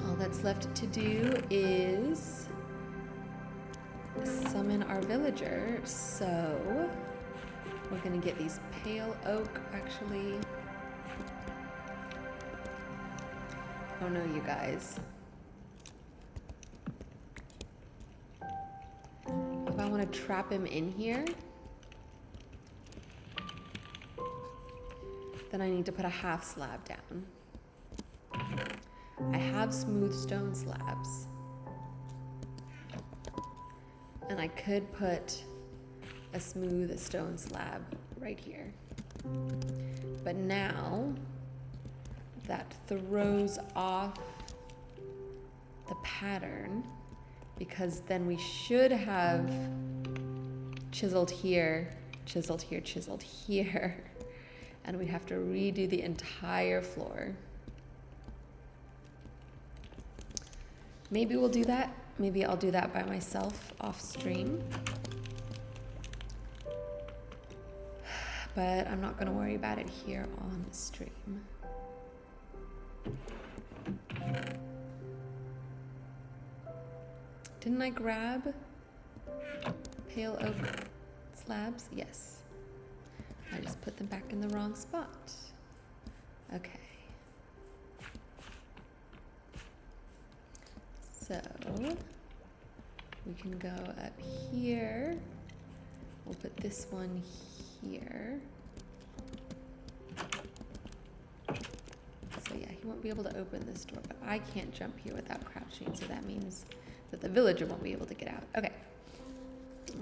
All that's left to do is summon our villager. So we're gonna get these pale oak, actually. Oh no, you guys. If I want to trap him in here, then I need to put a half slab down. I have smooth stone slabs. And I could put a smooth stone slab right here. But now that throws off the pattern, because then we should have chiseled here, chiseled here, chiseled here, and we'd have to redo the entire floor. Maybe we'll do that. Maybe I'll do that by myself off stream. But I'm not gonna worry about it here on the stream. Didn't I grab pale oak slabs? Yes. I just put them back in the wrong spot. Okay. So we can go up here. We'll put this one here. So yeah, he won't be able to open this door, but I can't jump here without crouching, so that means that the villager won't be able to get out. Okay,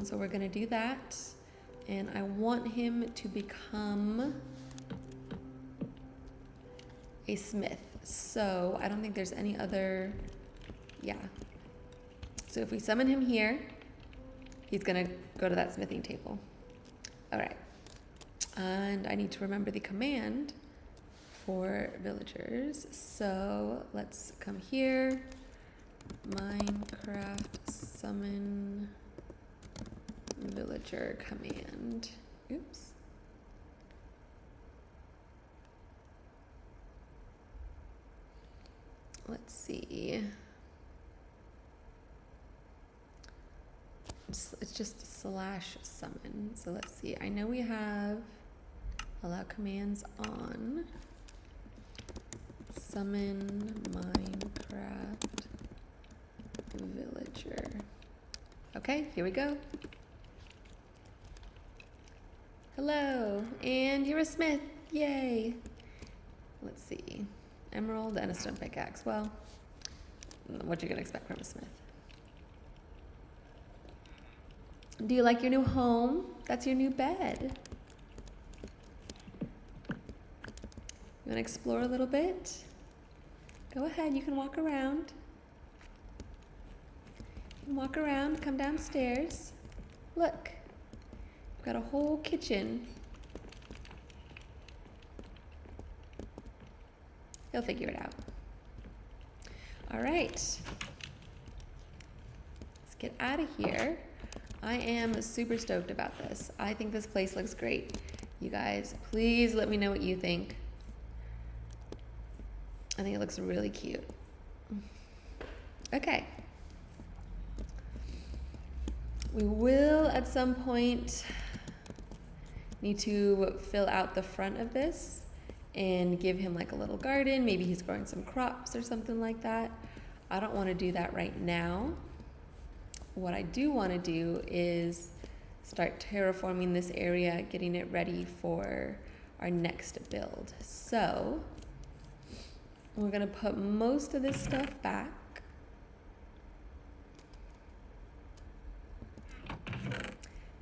so we're gonna do that, and I want him to become a smith. So I don't think there's any other, yeah. So if we summon him here, he's gonna go to that smithing table. All right, and I need to remember the command for villagers. So let's come here. Minecraft summon villager command. Oops. Let's see. It's just slash summon. So let's see. I know we have allow commands on. Summon Minecraft villager. Okay, here we go. Hello, and you're a smith. Yay. Let's see. Emerald and a stone pickaxe. Well, what you gonna expect from a smith? Do you like your new home? That's your new bed. You wanna explore a little bit? Go ahead, you can walk around. You can walk around, come downstairs. Look, we've got a whole kitchen. He'll figure it out. All right, let's get out of here. I am super stoked about this. I think this place looks great. You guys, please let me know what you think. I think it looks really cute. Okay. We will at some point need to fill out the front of this and give him like a little garden. Maybe he's growing some crops or something like that. I don't want to do that right now. What I do want to do is start terraforming this area, getting it ready for our next build. So we're gonna put most of this stuff back.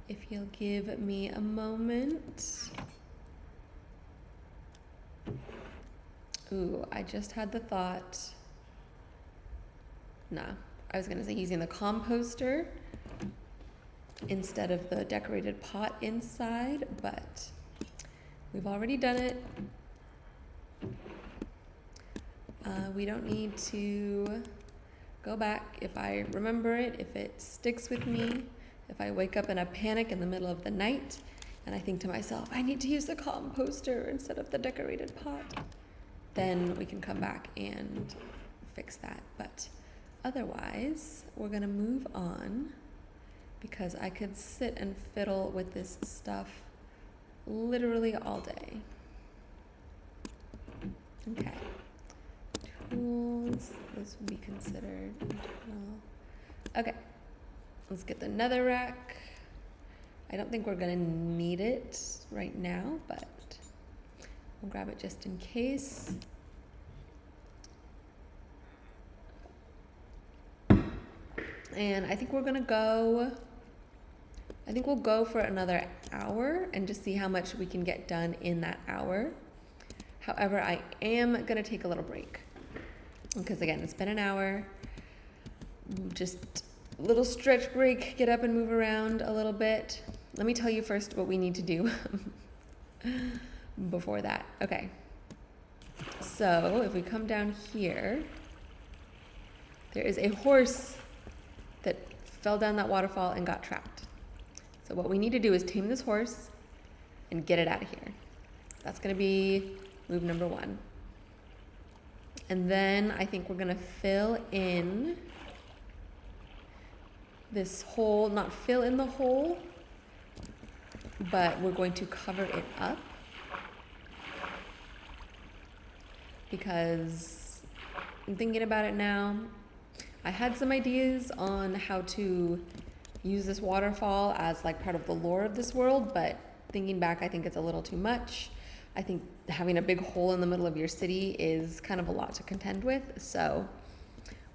If you'll give me a moment. Ooh, I just had the thought. Nah, I was gonna say using the composter instead of the decorated pot inside, but we've already done it. We don't need to go back. If I remember it, if it sticks with me, if I wake up in a panic in the middle of the night and I think to myself, I need to use the composter instead of the decorated pot, then we can come back and fix that. But otherwise, we're gonna move on because I could sit and fiddle with this stuff literally all day. Okay. Tools, this would be considered internal. Okay, let's get the netherrack. I don't think we're gonna need it right now, but we'll grab it just in case. And I think we're gonna go, I think we'll go for another hour and just see how much we can get done in that hour. However, I am gonna take a little break because again, it's been an hour. Just a little stretch break, get up and move around a little bit. Let me tell you first what we need to do before that. Okay, so if we come down here, there is a horse that fell down that waterfall and got trapped. So what we need to do is tame this horse and get it out of here. That's gonna be move number one. And then I think we're gonna fill in this hole, not fill in the hole, but we're going to cover it up because I'm thinking about it now. I had some ideas on how to use this waterfall as like part of the lore of this world, but thinking back, I think it's a little too much. I think having a big hole in the middle of your city is kind of a lot to contend with. So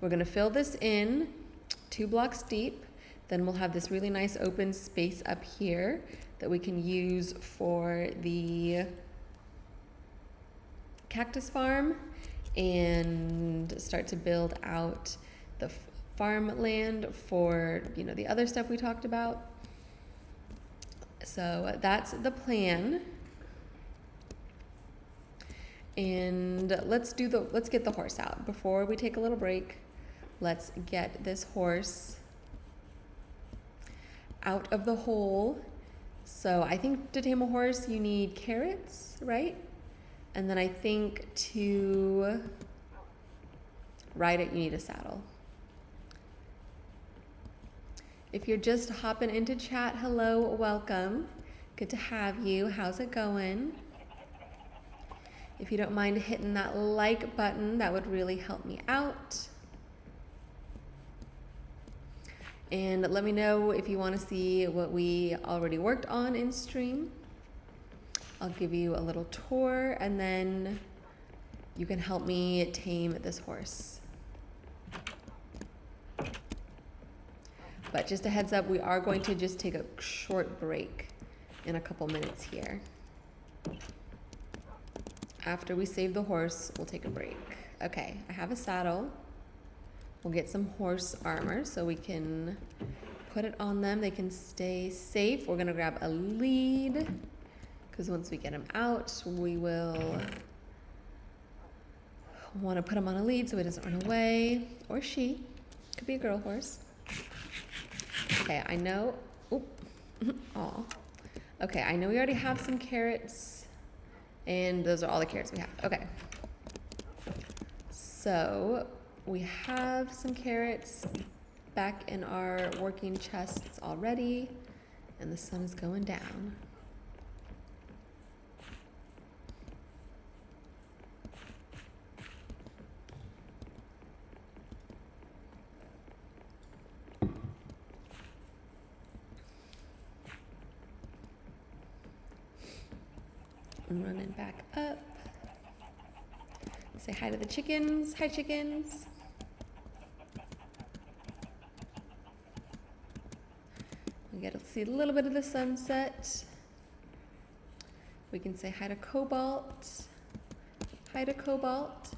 we're gonna fill this in 2 blocks deep. Then we'll have this really nice open space up here that we can use for the cactus farm and start to build out the farmland for, you know, the other stuff we talked about. So that's the plan. And let's get the horse out. Before we take a little break, let's get this horse out of the hole. So I think to tame a horse, you need carrots, right? And then I think to ride it, you need a saddle. If you're just hopping into chat, hello, welcome. Good to have you. How's it going? If you don't mind hitting that like button, that would really help me out. And let me know if you want to see what we already worked on in stream. I'll give you a little tour and then you can help me tame this horse. But just a heads up, we are going to just take a short break in a couple minutes here. After we save the horse, we'll take a break. Okay, I have a saddle. We'll get some horse armor so we can put it on them. They can stay safe. We're gonna grab a lead because once we get him out, we will want to put him on a lead so he doesn't run away. Or she. Could be a girl horse. Okay, I know. Oop. Aw. Okay, I know we already have some carrots. And those are all the carrots we have. Okay. So we have some carrots back in our working chests already, and the sun is going down. I'm running back up. Say hi to the chickens. Hi, chickens. We get to see a little bit of the sunset. We can say hi to Cobalt. Hi to Cobalt.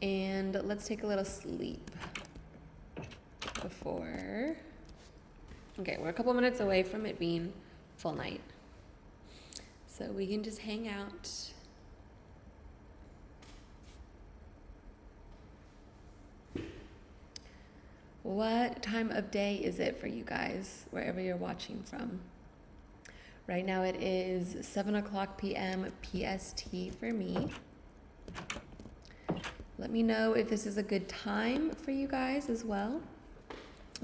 And let's take a little sleep. before. Okay, we're a couple minutes away from it being full night. So we can just hang out. What time of day is it for you guys, wherever you're watching from? Right now it is 7 o'clock p.m. PST for me. Let me know if this is a good time for you guys as well,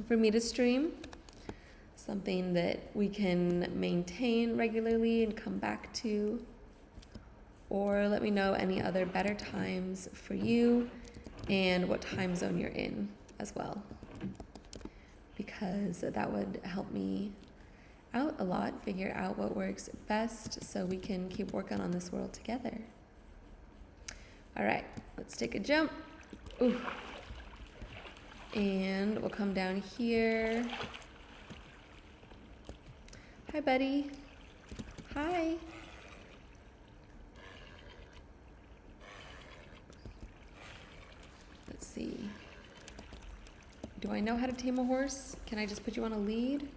for me to stream. Something that we can maintain regularly and come back to. Or let me know any other better times for you and what time zone you're in as well, because that would help me out a lot, figure out what works best so we can keep working on this world together. All right, let's take a jump. Ooh. And we'll come down here. Hi, buddy. Hi. Let's see. Do I know how to tame a horse? Can I just put you on a lead?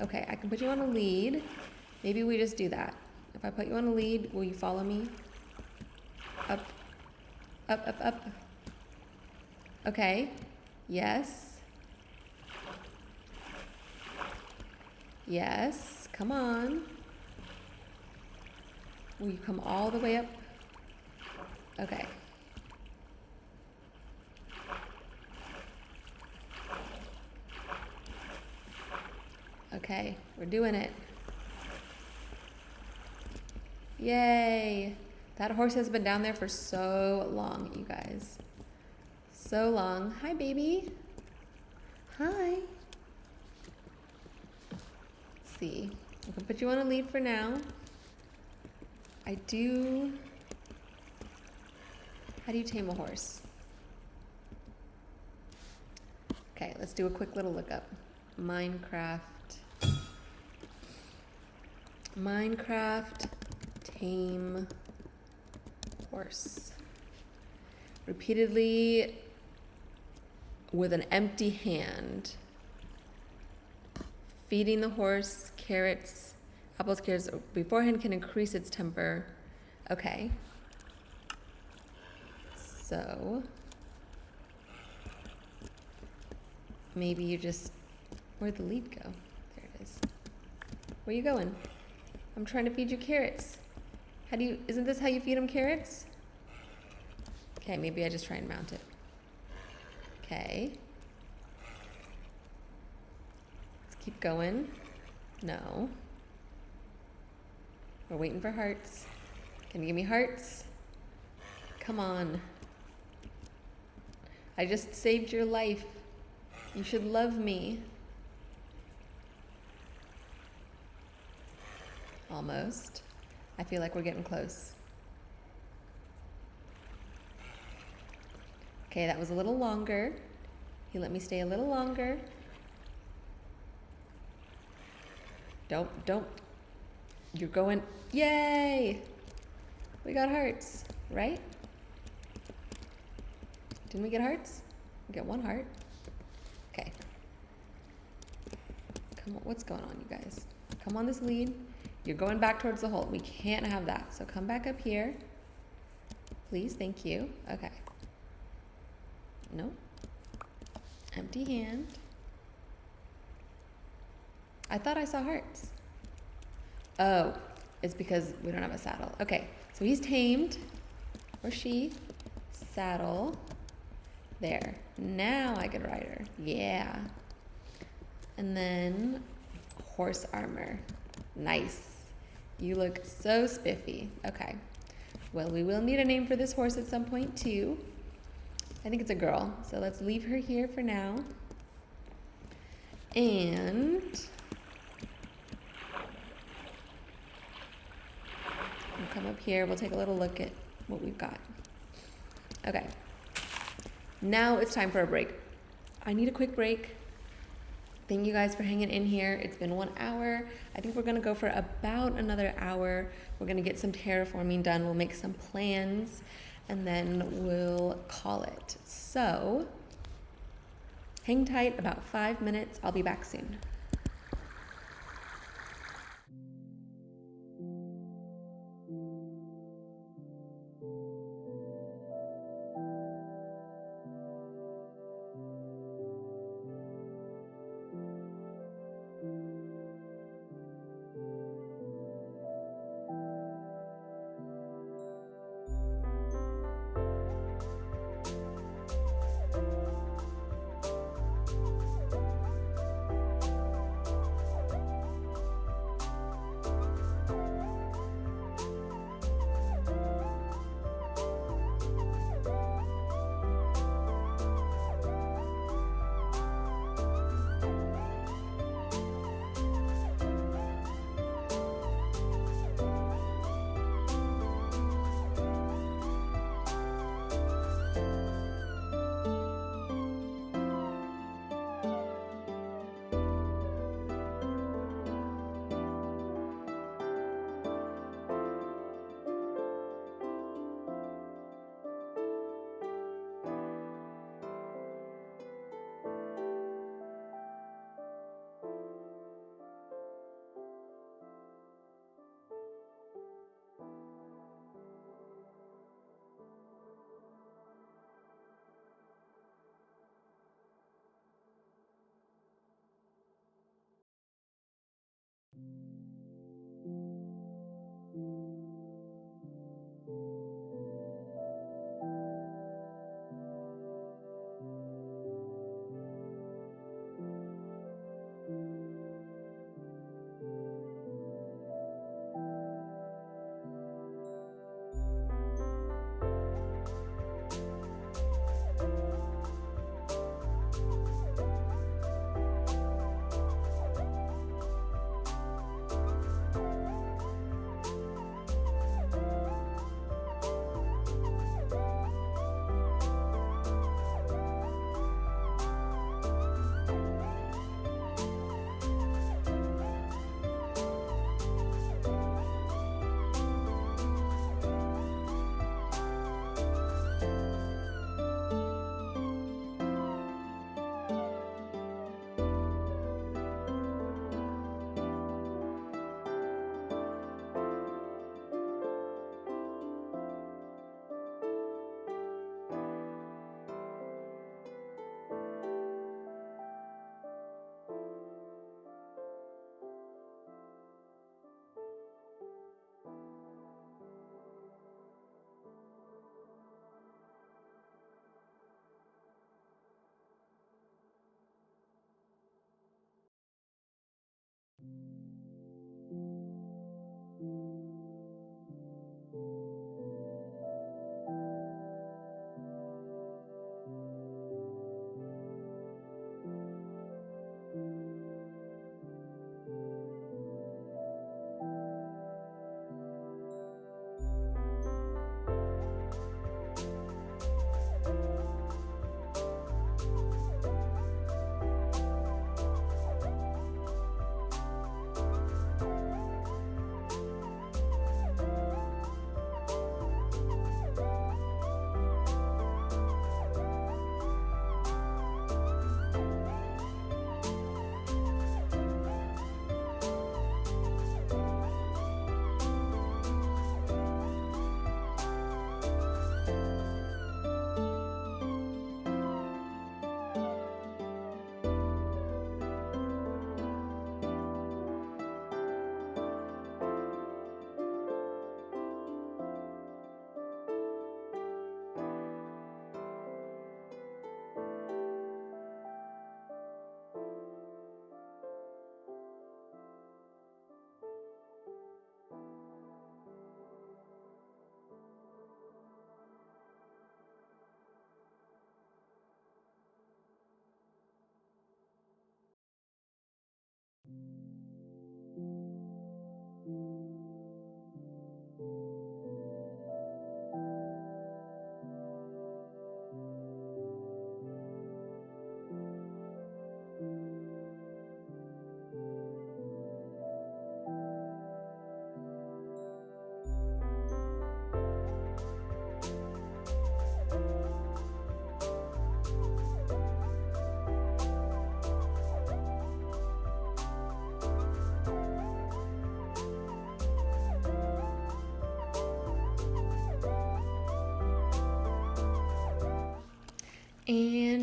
Okay, I can put you on a lead. Maybe we just do that. If I put you on a lead, will you follow me? Up, up, up, up. Okay, yes. Yes, come on. Will you come all the way up? Okay. Okay, we're doing it. Yay! That horse has been down there for so long, you guys. So long. Hi, baby. Hi. Let's see. I can put you on a lead for now. How do you tame a horse? Okay, let's do a quick little lookup. Minecraft tame horse. Repeatedly with an empty hand. Feeding the horse carrots, apples, carrots beforehand can increase its temper. Okay. So maybe you just, where'd the lead go? There it is. Where you going? I'm trying to feed you carrots. Isn't this how you feed them carrots? Okay, maybe I just try and mount it. Okay. Let's keep going. No. We're waiting for hearts. Can you give me hearts? Come on. I just saved your life. You should love me. Almost. I feel like we're getting close. Okay, that was a little longer. He let me stay a little longer. Don't. You're going, yay! We got hearts, right? Didn't we get hearts? We got one heart. Okay. Come on, what's going on, you guys? Come on this lead. You're going back towards the hole. We can't have that. So come back up here. Please, thank you. Okay. Nope. Empty hand. I thought I saw hearts. Oh, it's because we don't have a saddle. Okay, so he's tamed. Or she. Saddle. There. Now I can ride her. Yeah. And then horse armor. Nice. You look so spiffy. Okay. Well, we will need a name for this horse at some point too. I think it's a girl. So let's leave her here for now. And we'll come up here. We'll take a little look at what we've got. Okay. Now it's time for a break. I need a quick break. Thank you guys for hanging in here. It's been 1 hour. I think we're gonna go for about another hour. We're gonna get some terraforming done. We'll make some plans and then we'll call it. So Hang tight, about 5 minutes. I'll be back soon.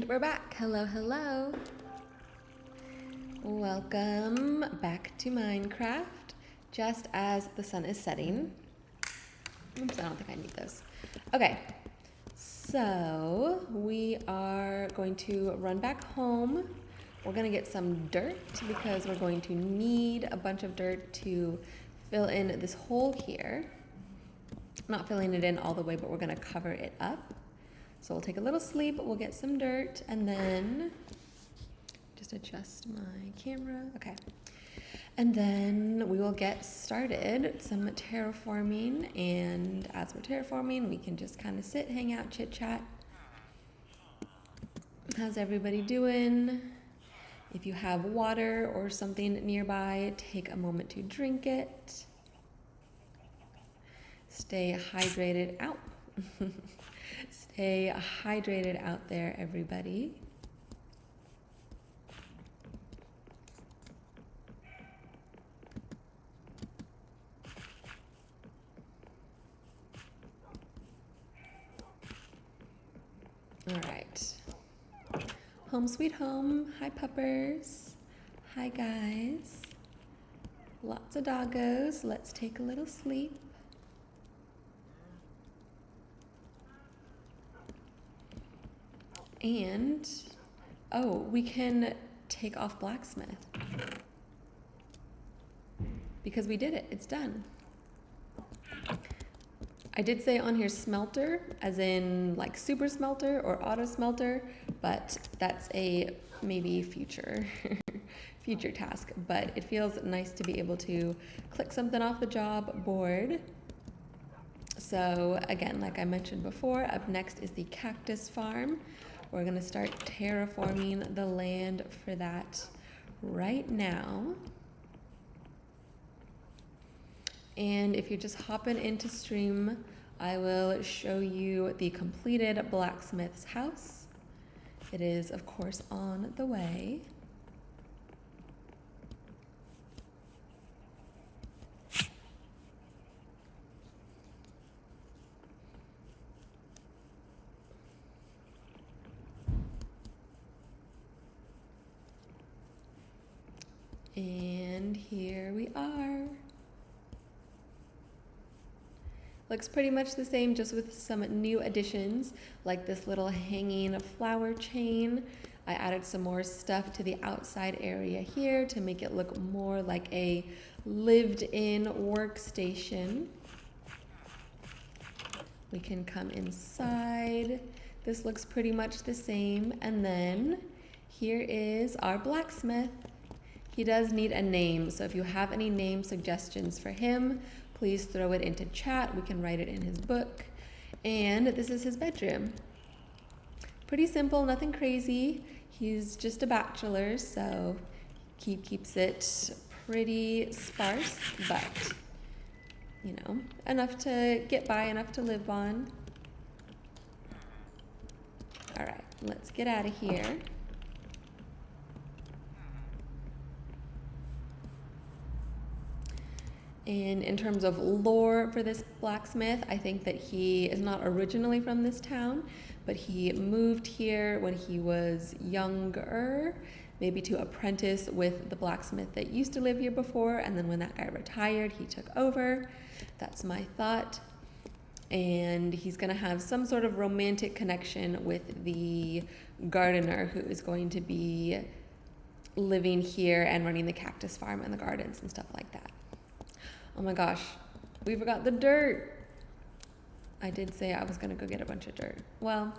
And we're back. Hello, hello. Welcome back to Minecraft, just as the sun is setting. Oops, I don't think I need those. Okay, so we are going to run back home. We're gonna get some dirt because we're going to need a bunch of dirt to fill in this hole here. Not filling it in all the way, but we're gonna cover it up. So we'll take a little sleep, we'll get some dirt, and then just adjust my camera. Okay. And then we will get started, some terraforming, and as we're terraforming, we can just kind of sit, hang out, chit chat. How's everybody doing? If you have water or something nearby, take a moment to drink it. Stay hydrated out. Stay hydrated out there, everybody. All right. Home sweet home. Hi, puppers. Hi, guys. Lots of doggos. Let's take a little sleep. And, oh, we can take off blacksmith. Because we did it. It's done. I did say on here smelter, as in like super smelter or auto smelter, but that's a maybe future future task. But it feels nice to be able to click something off the job board. So again, like I mentioned before, up next is the cactus farm. We're gonna start terraforming the land for that right now. And if you're just hopping into stream, I will show you the completed blacksmith's house. It is, of course, on the way. And here we are. Looks pretty much the same, just with some new additions, like this little hanging flower chain. I added some more stuff to the outside area here to make it look more like a lived-in workstation. We can come inside. This looks pretty much the same. And then here is our blacksmith. He does need a name, so if you have any name suggestions for him, please throw it into chat. We can write it in his book. And this is his bedroom. Pretty simple, nothing crazy. He's just a bachelor, so he keeps it pretty sparse, but you know, enough to get by, enough to live on. All right, let's get out of here. And in terms of lore for this blacksmith, I think that he is not originally from this town, but he moved here when he was younger, maybe to apprentice with the blacksmith that used to live here before, and then when that guy retired, he took over. That's my thought. And he's gonna have some sort of romantic connection with the gardener who is going to be living here and running the cactus farm and the gardens and stuff like that. Oh my gosh, we forgot the dirt. I did say I was gonna go get a bunch of dirt. Well,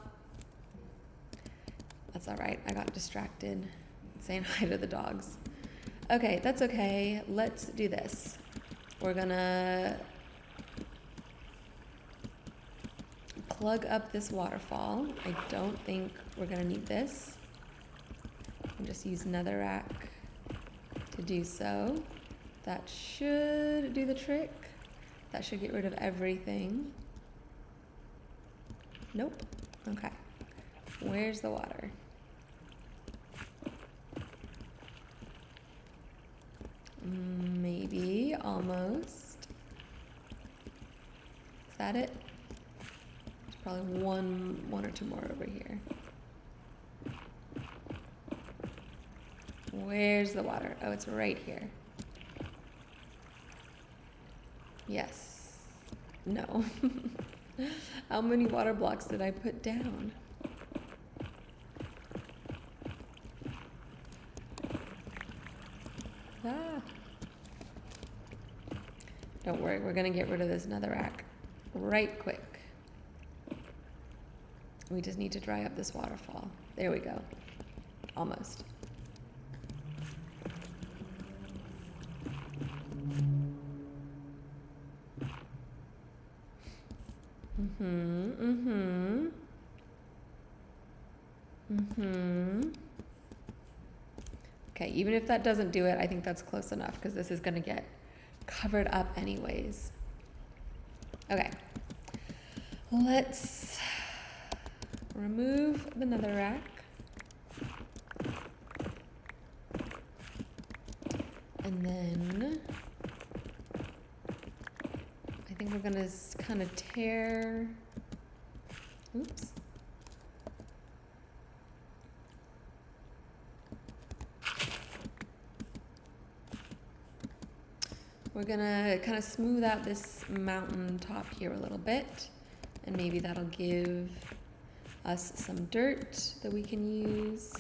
that's all right. I got distracted saying hi to the dogs. Okay, that's okay. Let's do this. We're gonna plug up this waterfall. I don't think we're gonna need this. I'll just use netherrack to do so. That should do the trick. That should get rid of everything. Nope. Okay. Where's the water? Maybe, almost. Is that it? There's probably one or two more over here. Where's the water? Oh, it's right here. Yes. No. How many water blocks did I put down? Ah. Don't worry, we're gonna get rid of this netherrack right quick. We just need to dry up this waterfall. There we go. Almost. Okay, even if that doesn't do it, I think that's close enough because this is gonna get covered up anyways. Okay, let's remove the netherrack. And then I think we're gonna kind of tear, oops. We're gonna kind of smooth out this mountain top here a little bit, and maybe that'll give us some dirt that we can use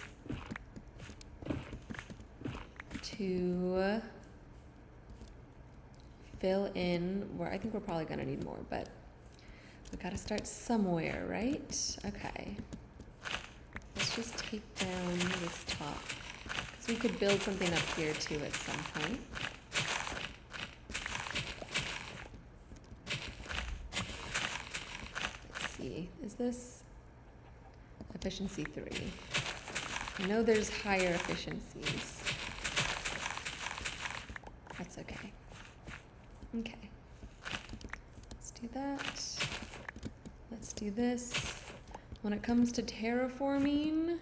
to fill in where I think we're probably gonna need more, but we gotta start somewhere, right? Okay. Let's just take down this top, because we could build something up here too at some point. Is this efficiency 3? I know there's higher efficiencies. That's okay. Okay. Let's do that. Let's do this. When it comes to terraforming,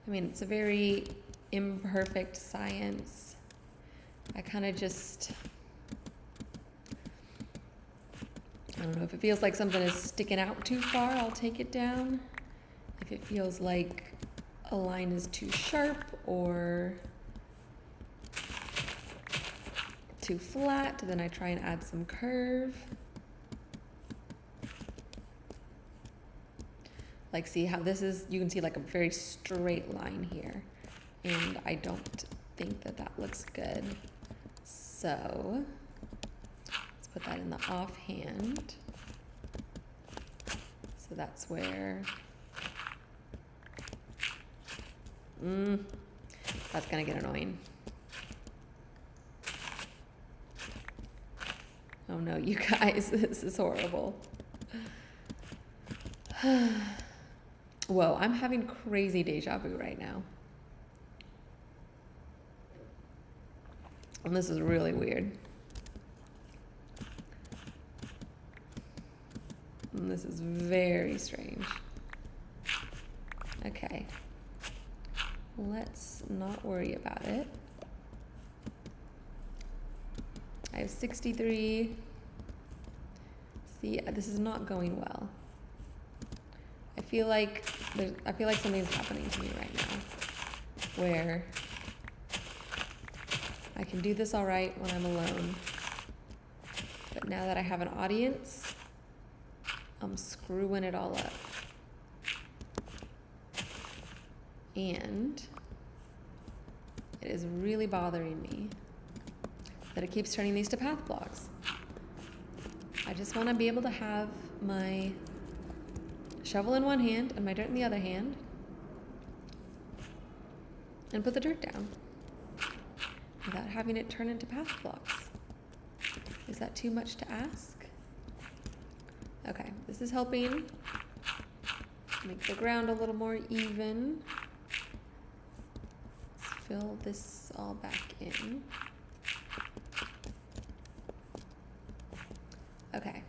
I mean, it's a very imperfect science. I kind of just, I don't know, if it feels like something is sticking out too far, I'll take it down. If it feels like a line is too sharp or too flat, then I try and add some curve. Like, see how this is, you can see like a very straight line here, and I don't think that that looks good. So let's put that in the offhand. So that's where, that's gonna get annoying. Oh no, you guys, this is horrible. Whoa, I'm having crazy deja vu right now. And this is really weird. And this is very strange. Okay. Let's not worry about it. I have 63. See, this is not going well. I feel like something's happening to me right now, where I can do this all right when I'm alone, but now that I have an audience, I'm screwing it all up. And it is really bothering me that it keeps turning these to path blocks. I just want to be able to have my shovel in one hand and my dirt in the other hand and put the dirt down without having it turn into path blocks. Is that too much to ask? Okay, this is helping make the ground a little more even. Let's fill this all back in. Okay.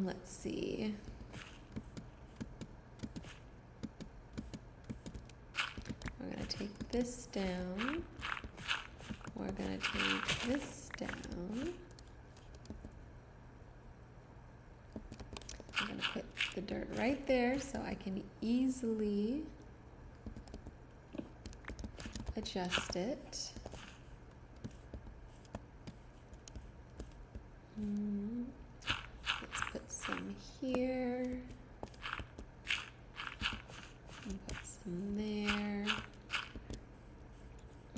Let's see. We're going to take this down. We're going to take this down. I'm going to put the the dirt right there so I can easily adjust it. Let's put some here. And put some there.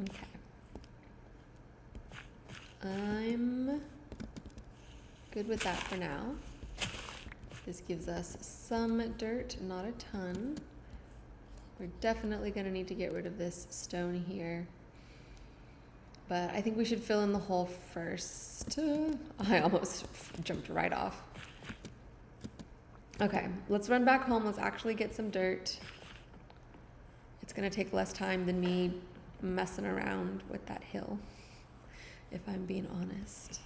Okay. I'm good with that for now. This gives us some dirt, not a ton. We're definitely going to need to get rid of this stone here. But I think we should fill in the hole first. I almost jumped right off. Okay, let's run back home. Let's actually get some dirt. It's going to take less time than me messing around with that hill, if I'm being honest.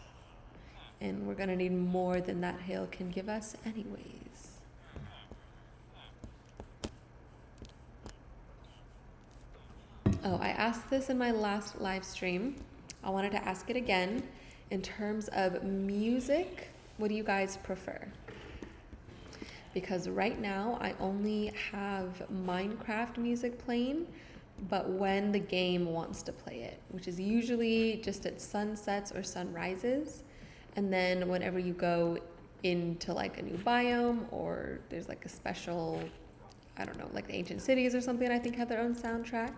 And we're going to need more than that hill can give us anyways. Oh, I asked this in my last live stream. I wanted to ask it again. In terms of music, what do you guys prefer? Because right now I only have Minecraft music playing, but when the game wants to play it, which is usually just at sunsets or sunrises. And then whenever you go into like a new biome or there's like a special, I don't know, like the ancient cities or something, I think have their own soundtrack.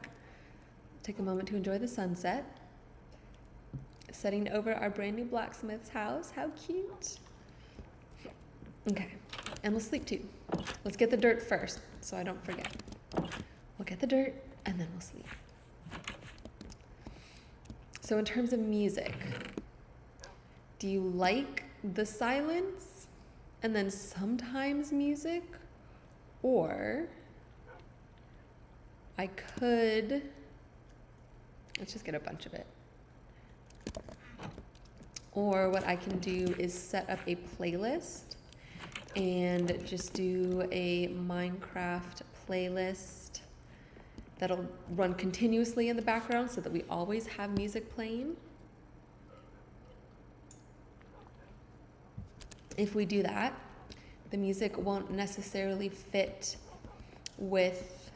Take a moment to enjoy the sunset. Setting over our brand new blacksmith's house. How cute. Okay, and we'll sleep too. Let's get the dirt first so I don't forget. We'll get the dirt and then we'll sleep. So in terms of music, do you like the silence and then sometimes music? Or I could, let's just get a bunch of it. Or what I can do is set up a playlist and just do a Minecraft playlist that'll run continuously in the background so that we always have music playing. If we do that, the music won't necessarily fit with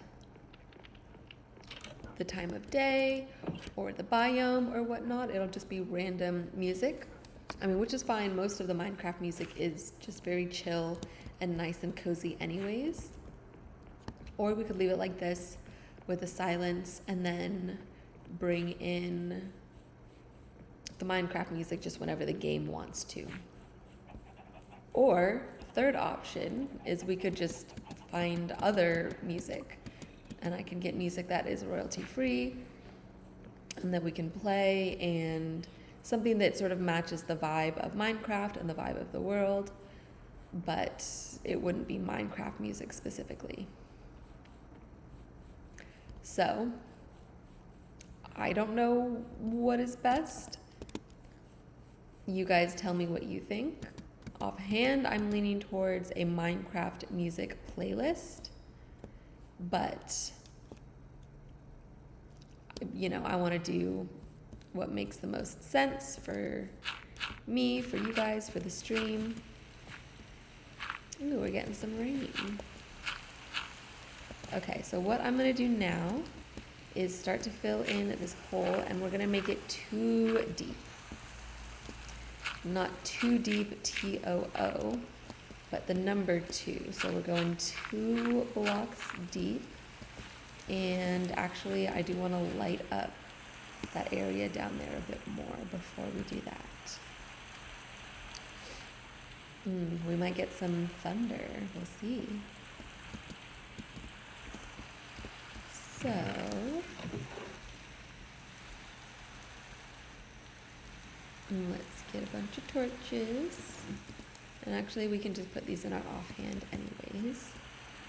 the time of day or the biome or whatnot. It'll just be random music. I mean, which is fine. Most of the Minecraft music is just very chill and nice and cozy anyways. Or we could leave it like this with the silence and then bring in the Minecraft music just whenever the game wants to. Or third option is we could just find other music and I can get music that is royalty free and that we can play, and something that sort of matches the vibe of Minecraft and the vibe of the world, but it wouldn't be Minecraft music specifically. So I don't know what is best. You guys tell me what you think. Offhand, I'm leaning towards a Minecraft music playlist, but you know, I want to do what makes the most sense for me, for you guys, for the stream. Ooh, we're getting some rain. Okay, so what I'm going to do now is start to fill in this hole, and we're going to make it too deep. Not too deep, T-O-O, but the number 2. So we're going 2 blocks deep. And actually, I do want to light up that area down there a bit more before we do that. We might get some thunder. We'll see. So let's get a bunch of torches. And actually, we can just put these in our offhand anyways,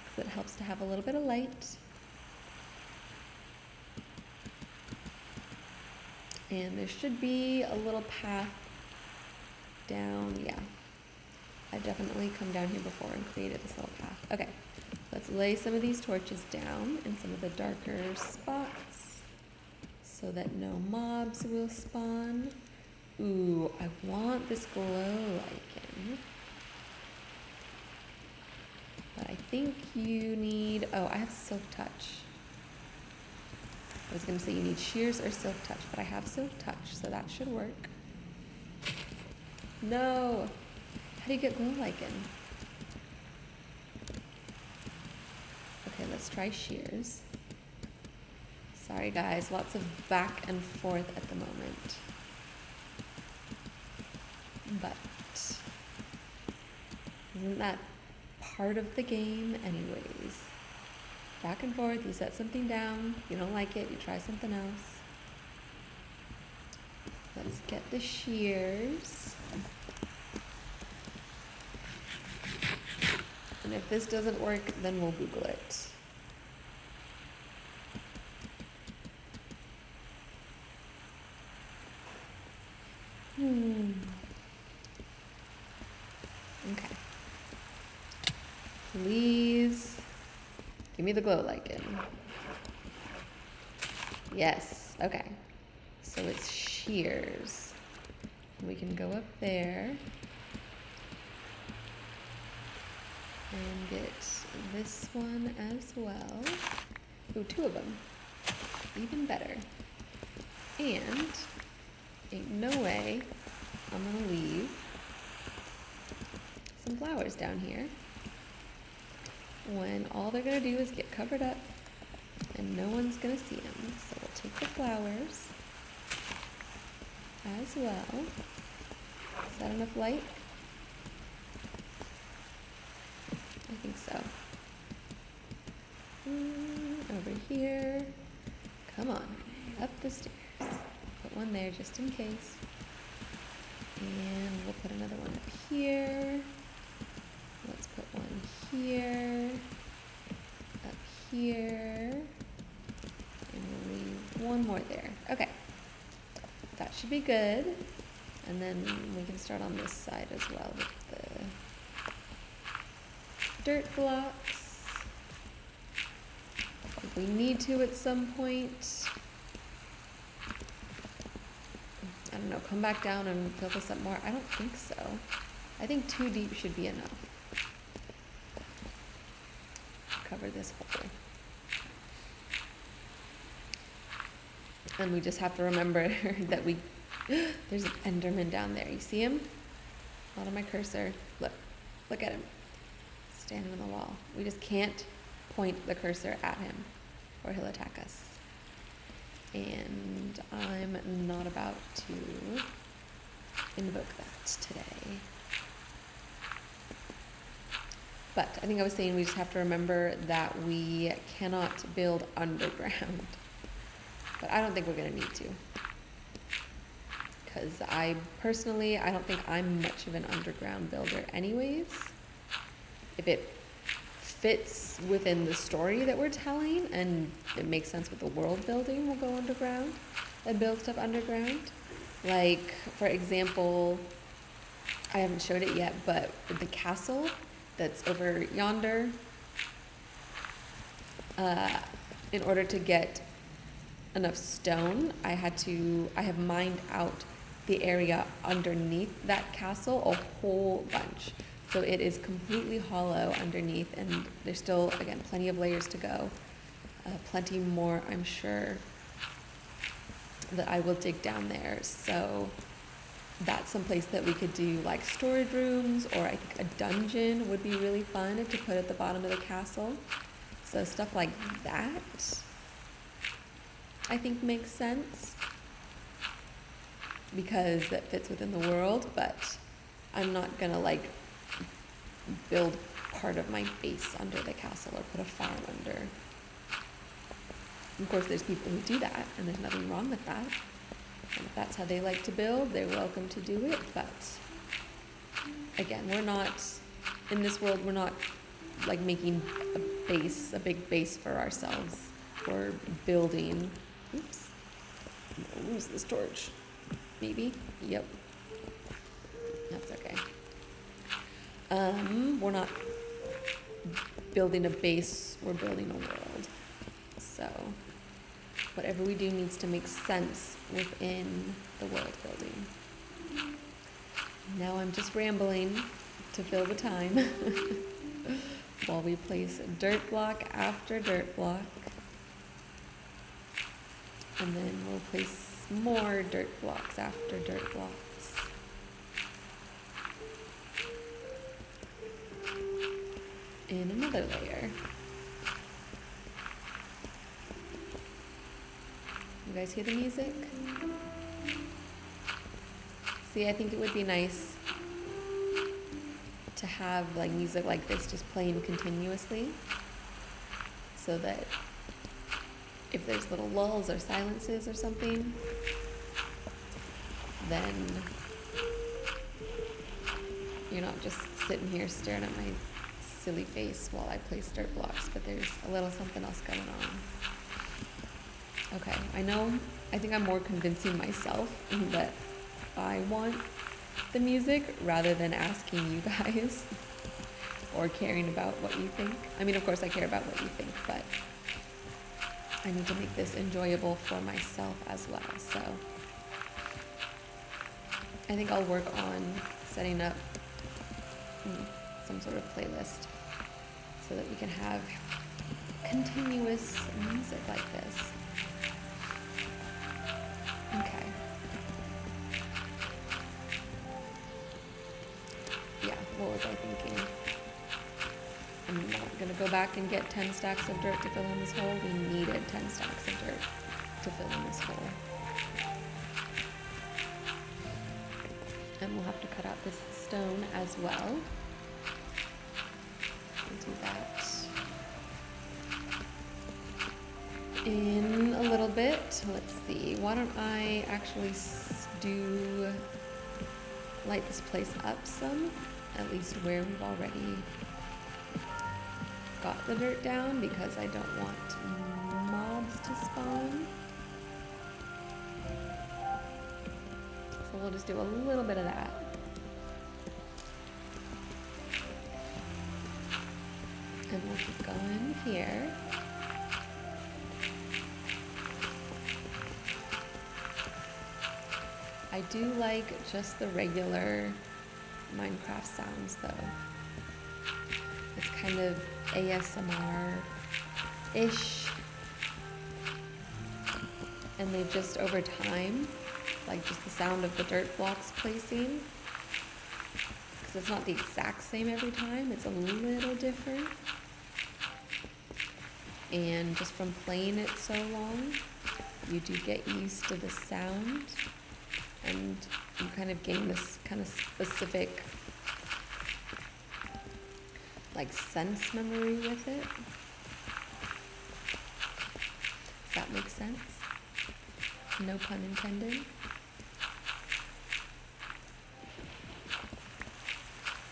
because it helps to have a little bit of light. And there should be a little path down. Yeah, I definitely come down here before and created this little path. Okay, let's lay some of these torches down in some of the darker spots so that no mobs will spawn. Ooh, I want this glow lichen. But I think you need, oh, I have Silk Touch. I was gonna say you need shears or Silk Touch, but I have Silk Touch, so that should work. No! How do you get glow lichen? Okay, let's try shears. Sorry guys, lots of back and forth at the moment. But isn't that part of the game anyways? Back and forth, you set something down, you don't like it, you try something else. Let's get the shears. And if this doesn't work, then we'll Google it. Okay. Please give me the glow lichen. Yes, okay. So it's shears. We can go up there and get this one as well. Ooh, 2 of them. Even better. And ain't no way I'm gonna leave some flowers down here when all they're gonna do is get covered up and no one's gonna see them. So we'll take the flowers as well. Is that enough light? I think so. Over here. Come on, up the stairs. Put one there just in case. And we'll put another one up here. Let's put one here. Up here. And we'll leave one more there. Okay. That should be good. And then we can start on this side as well with the dirt blocks. If we need to at some point. I don't know, come back down and fill this up more. I don't think so. I think 2 deep should be enough. Cover this hole. And we just have to remember that there's an Enderman down there. You see him? Not on my cursor. Look at him. Standing on the wall. We just can't point the cursor at him or he'll attack us. And I'm not about to invoke that today. But I think I was saying we just have to remember that we cannot build underground. But I don't think we're gonna need to. Because I don't think I'm much of an underground builder anyways. If it fits within the story that we're telling and it makes sense with the world building, we'll go underground and build stuff underground. Like, for example, I haven't showed it yet, but the castle that's over yonder, in order to get enough stone, I have mined out the area underneath that castle a whole bunch. So it is completely hollow underneath, and there's still, again, plenty of layers to go. Plenty more, I'm sure, that I will dig down there. So that's some place that we could do like storage rooms, or I think a dungeon would be really fun to put at the bottom of the castle. So stuff like that, I think makes sense because that fits within the world, but I'm not gonna like build part of my base under the castle or put a farm under. Of course, there's people who do that, and there's nothing wrong with that. And if that's how they like to build, they're welcome to do it. But again, we're not, in this world, we're not like making a big base for ourselves. We're building, oops, lose this torch, maybe, yep, that's okay. We're not building a base, we're building a world. So whatever we do needs to make sense within the world building. Now I'm just rambling to fill the time. while we place dirt block after dirt block. And then we'll place more dirt blocks after dirt blocks. In another layer. You guys hear the music? See, I think it would be nice to have like music like this just playing continuously, so that if there's little lulls or silences or something, then you're not just sitting here staring at my silly face while I place dirt blocks, but there's a little something else going on. Okay, I think I'm more convincing myself that I want the music rather than asking you guys or caring about what you think. I mean, of course I care about what you think, but I need to make this enjoyable for myself as well. So I think I'll work on setting up some sort of playlist so that we can have continuous music like this. Okay. Yeah, what was I thinking? I'm not going to go back and get 10 stacks of dirt to fill in this hole. We needed 10 stacks of dirt to fill in this hole. And we'll have to cut out this stone as well. We'll do that in a little bit. Let's see, why don't I actually light this place up some, at least where we've already got the dirt down, because I don't want mobs to spawn. So we'll just do a little bit of that. And we'll keep going here. I do like just the regular Minecraft sounds though. It's kind of ASMR-ish. And they've just over time, like just the sound of the dirt blocks placing, because it's not the exact same every time, it's a little different. And just from playing it so long, you do get used to the sound, and you kind of gain this kind of specific like sense memory with it. Does that make sense? No pun intended.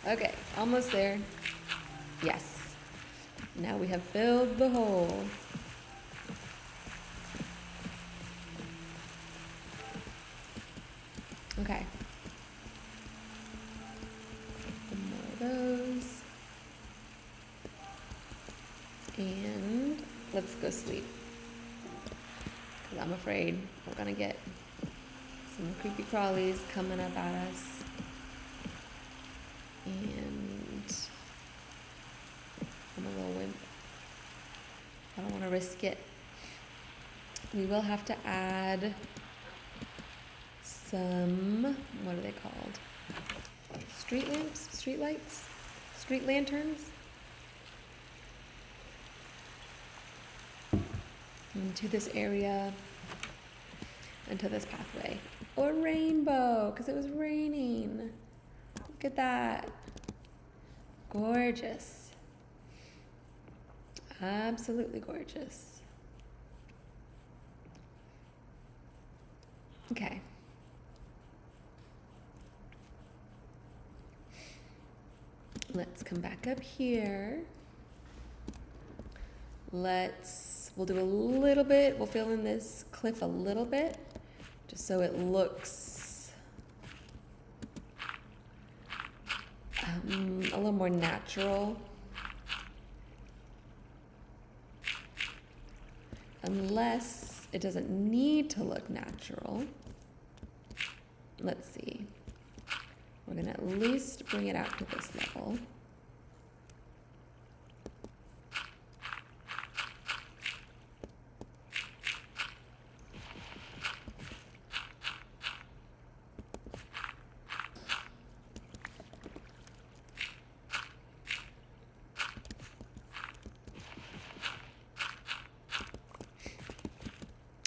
Okay, almost there. Yes. Now we have filled the hole. Okay. Some more of those. And let's go sleep, because I'm afraid we're gonna get some creepy crawlies coming up at us. And I'm a little wimp. I don't want to risk it. We will have to add some, what are they called? Street lamps? Street lights? Street lanterns? Into this area, into this pathway. Or rainbow, because it was raining. Look at that. Gorgeous. Absolutely gorgeous. Okay. Let's come back up here. We'll do a little bit, we'll fill in this cliff a little bit, just so it looks a little more natural. Unless it doesn't need to look natural. Let's see. We're gonna at least bring it out to this level.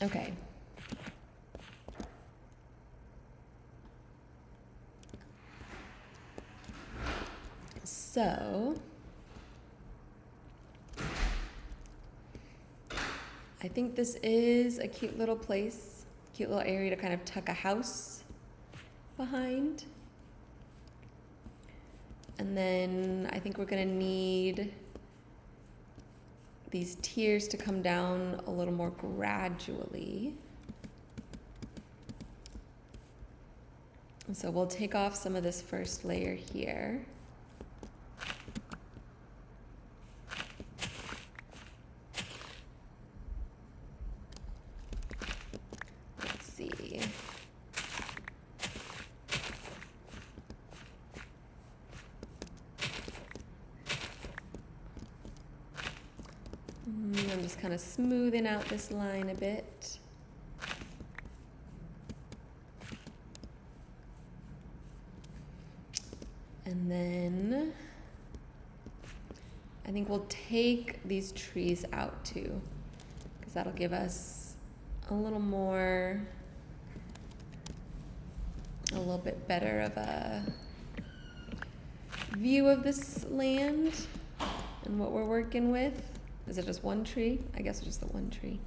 Okay. So, I think this is a cute little place, cute little area to kind of tuck a house behind. And then I think we're gonna need these tiers to come down a little more gradually. So we'll take off some of this first layer here. Let's see. I'm just kind of smoothing out this line a bit. And then I think we'll take these trees out too, because that'll give us a little bit better of a view of this land and what we're working with. Is it just one tree? I guess it's just the one tree.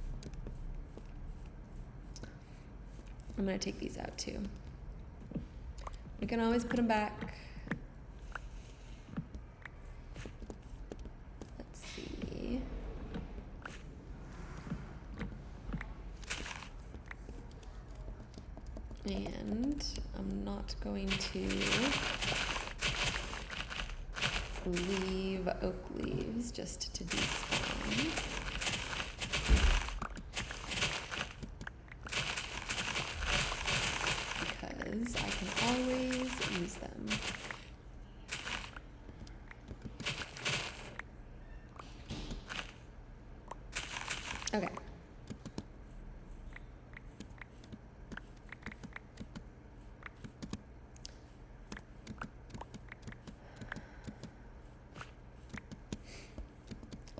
I'm gonna take these out too. We can always put them back. Let's see. And I'm not going to leave oak leaves just to despawn. Because I can always use them. Okay.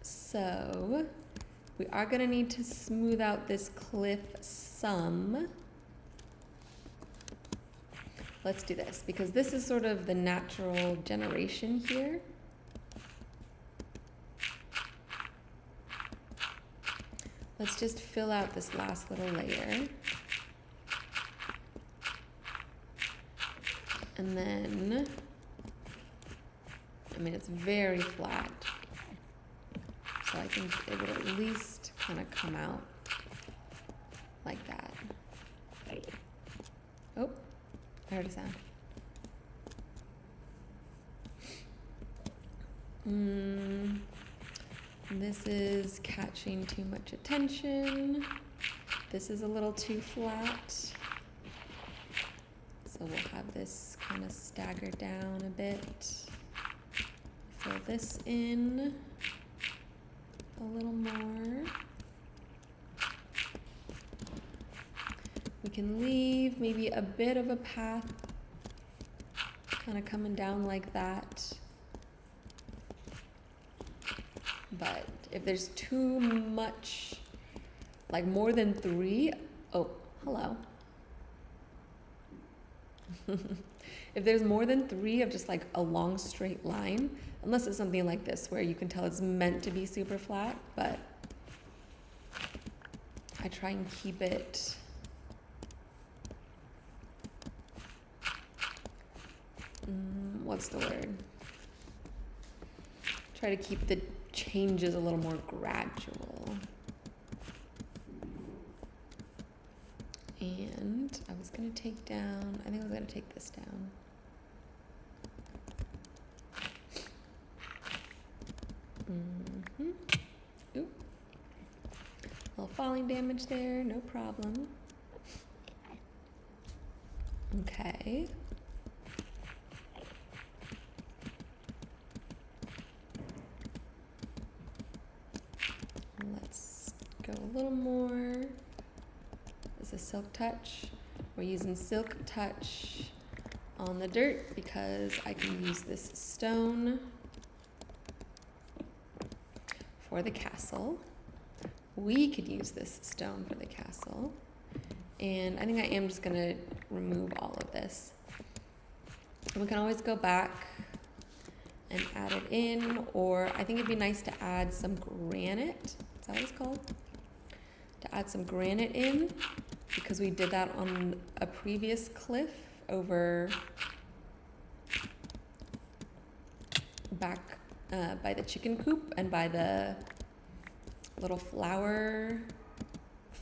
So we are going to need to smooth out this cliff some. Let's do this because this is sort of the natural generation here. Let's just fill out this last little layer. And then, I mean, it's very flat. So I think it would at least kind of come out like that. Oh, I heard a sound. This is catching too much attention. This is a little too flat. So we'll have this kind of stagger down a bit. Fill this in a little more. We can leave maybe a bit of a path kind of coming down like that. But if there's too much, like more than 3, oh, hello. If there's more than 3 of just like a long straight line, unless it's something like this where you can tell it's meant to be super flat, but I try and keep it what's the word? Try to keep the changes a little more gradual. And I was gonna take down, I think I was gonna take this down. Ooh. A little falling damage there, no problem. Okay. Let's go a little more. This is Silk Touch. We're using Silk Touch on the dirt because I can use this stone for the castle, we could use this stone for the castle. And I think I am just gonna remove all of this. And we can always go back and add it in, or I think it'd be nice to add some granite. Is that what it's called? To add some granite in, because we did that on a previous cliff over back by the chicken coop and by the little flower,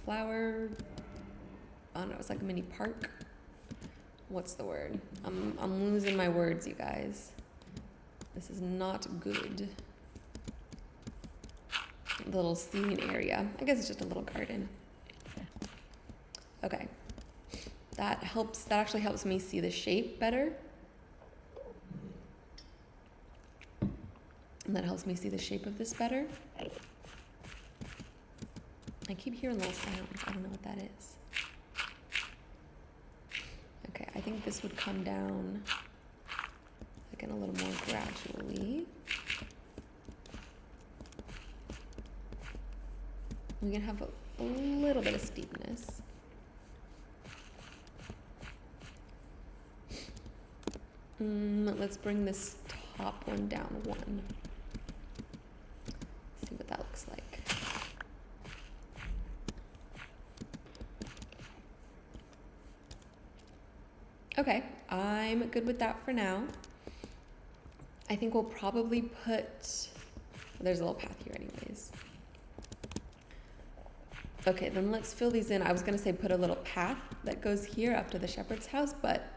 I don't know, it's like a mini park. What's the word? I'm losing my words, you guys. This is not good. Little seating area. I guess it's just a little garden. Okay. That actually helps me see the shape better. And that helps me see the shape of this better. I keep hearing little sounds. I don't know what that is. Okay, I think this would come down like in a little more gradually. We can have a little bit of steepness. Let's bring this top one down one. See what that looks like. Okay, I'm good with that for now. I think we'll probably put, there's a little path here anyways. Okay, then let's fill these in. I was gonna say put a little path that goes here up to the shepherd's house, but,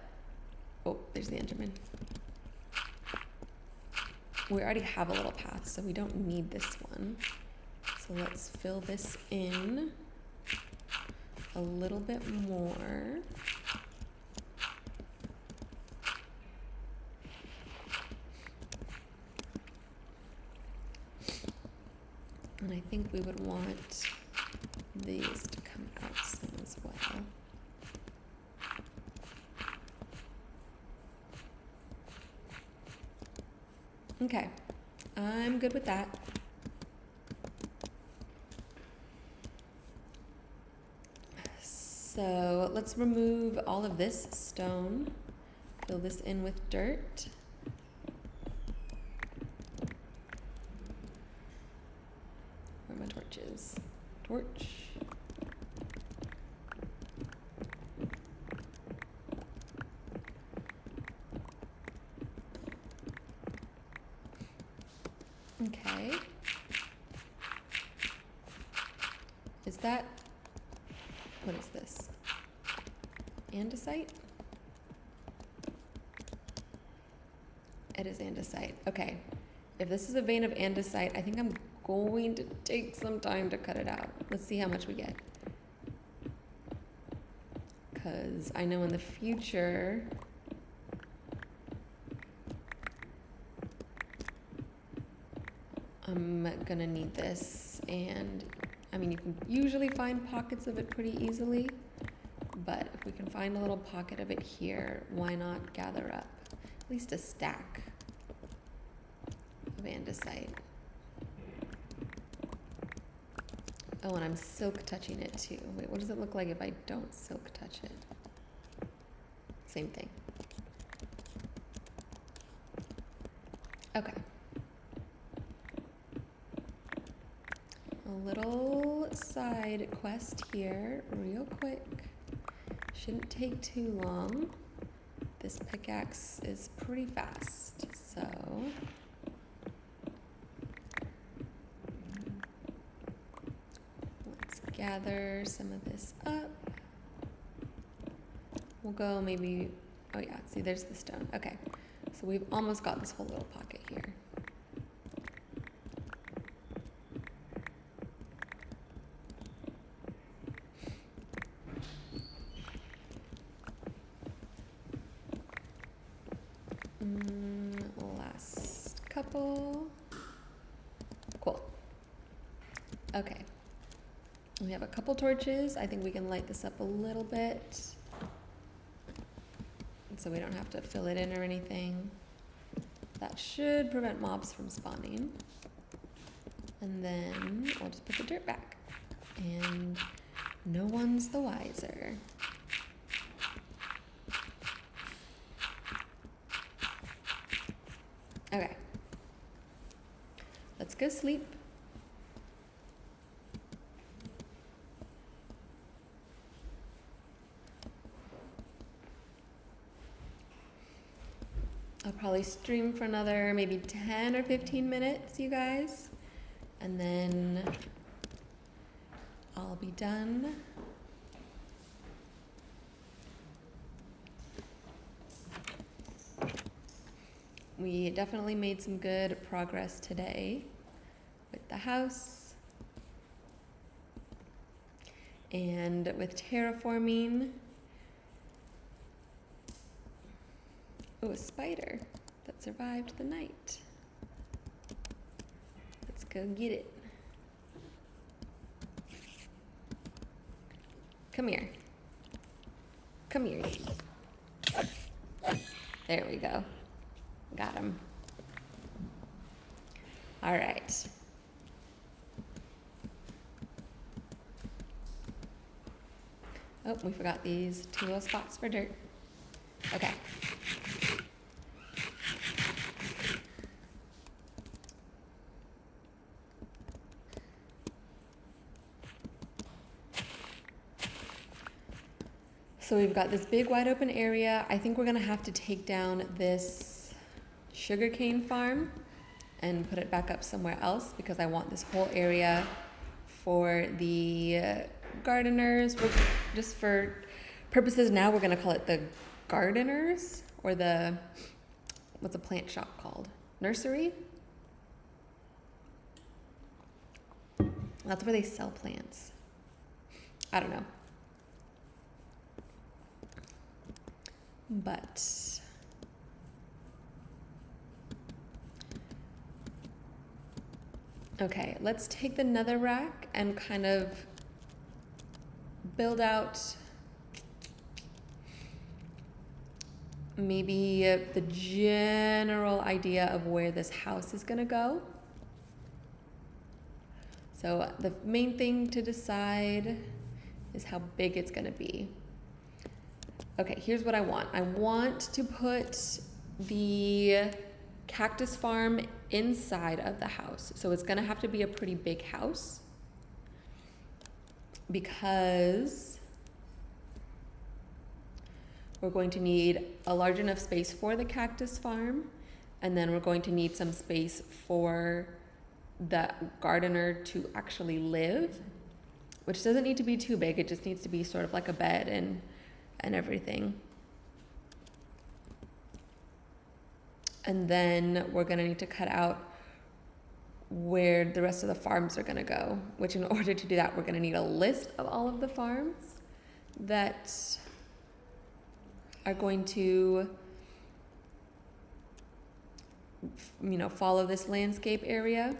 oh, there's the Enderman. We already have a little path, so we don't need this one. So let's fill this in a little bit more. And I think we would want these to come out some as well. Okay, I'm good with that. So let's remove all of this stone, fill this in with dirt. Where are my torches? Torch. Okay. Is that, what is this? Andesite? It is andesite. Okay. If this is a vein of andesite, I think I'm going to take some time to cut it out. Let's see how much we get. Because I know in the future, I'm gonna need this, and I mean, you can usually find pockets of it pretty easily, but if we can find a little pocket of it here, why not gather up at least a stack of andesite? Oh, and I'm silk touching it too. Wait, what does it look like if I don't silk touch it? Same thing. Okay. A little side quest here, real quick. Shouldn't take too long. This pickaxe is pretty fast, so let's gather some of this up. We'll go maybe, oh yeah, see there's the stone. Okay, so we've almost got this whole little pocket here. Last couple. Cool. Okay. We have a couple torches. I think we can light this up a little bit, so we don't have to fill it in or anything. That should prevent mobs from spawning. And then we'll just put the dirt back. and no one's the wiser. Okay, let's go sleep. I'll probably stream for another maybe 10 or 15 minutes, you guys, and then I'll be done. We definitely made some good progress today with the house and with terraforming. Oh, a spider that survived the night. Let's go get it. Come here. Come here. There we go. Got him. All right. Oh, we forgot these 2 little spots for dirt. Okay. So we've got this big wide open area. I think we're gonna have to take down this sugarcane farm and put it back up somewhere else because I want this whole area for the gardeners. Just for purposes now, we're gonna call it the gardeners, or the, what's a plant shop called? Nursery? That's where they sell plants. I don't know. But okay, let's take the nether rack and kind of build out maybe the general idea of where this house is gonna go. So the main thing to decide is how big it's gonna be. Okay, here's what I want. I want to put the cactus farm inside of the house. So it's gonna have to be a pretty big house because we're going to need a large enough space for the cactus farm, and then we're going to need some space for the gardener to actually live, which doesn't need to be too big. It just needs to be sort of like a bed and everything. And then we're gonna need to cut out where the rest of the farms are gonna go, which in order to do that, we're gonna need a list of all of the farms that are going to, you know, follow this landscape area.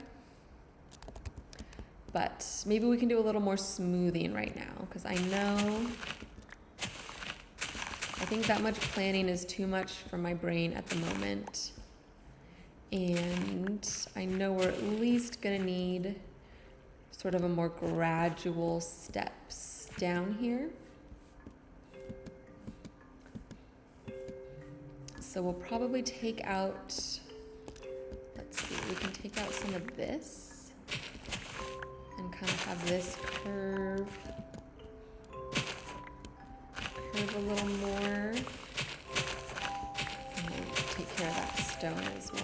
But maybe we can do a little more smoothing right now, because I think that much planning is too much for my brain at the moment. And I know we're at least gonna need sort of a more gradual steps down here. So we'll probably take out, let's see, we can take out some of this and kind of have this curve a little more. And we'll take care of that stone as well.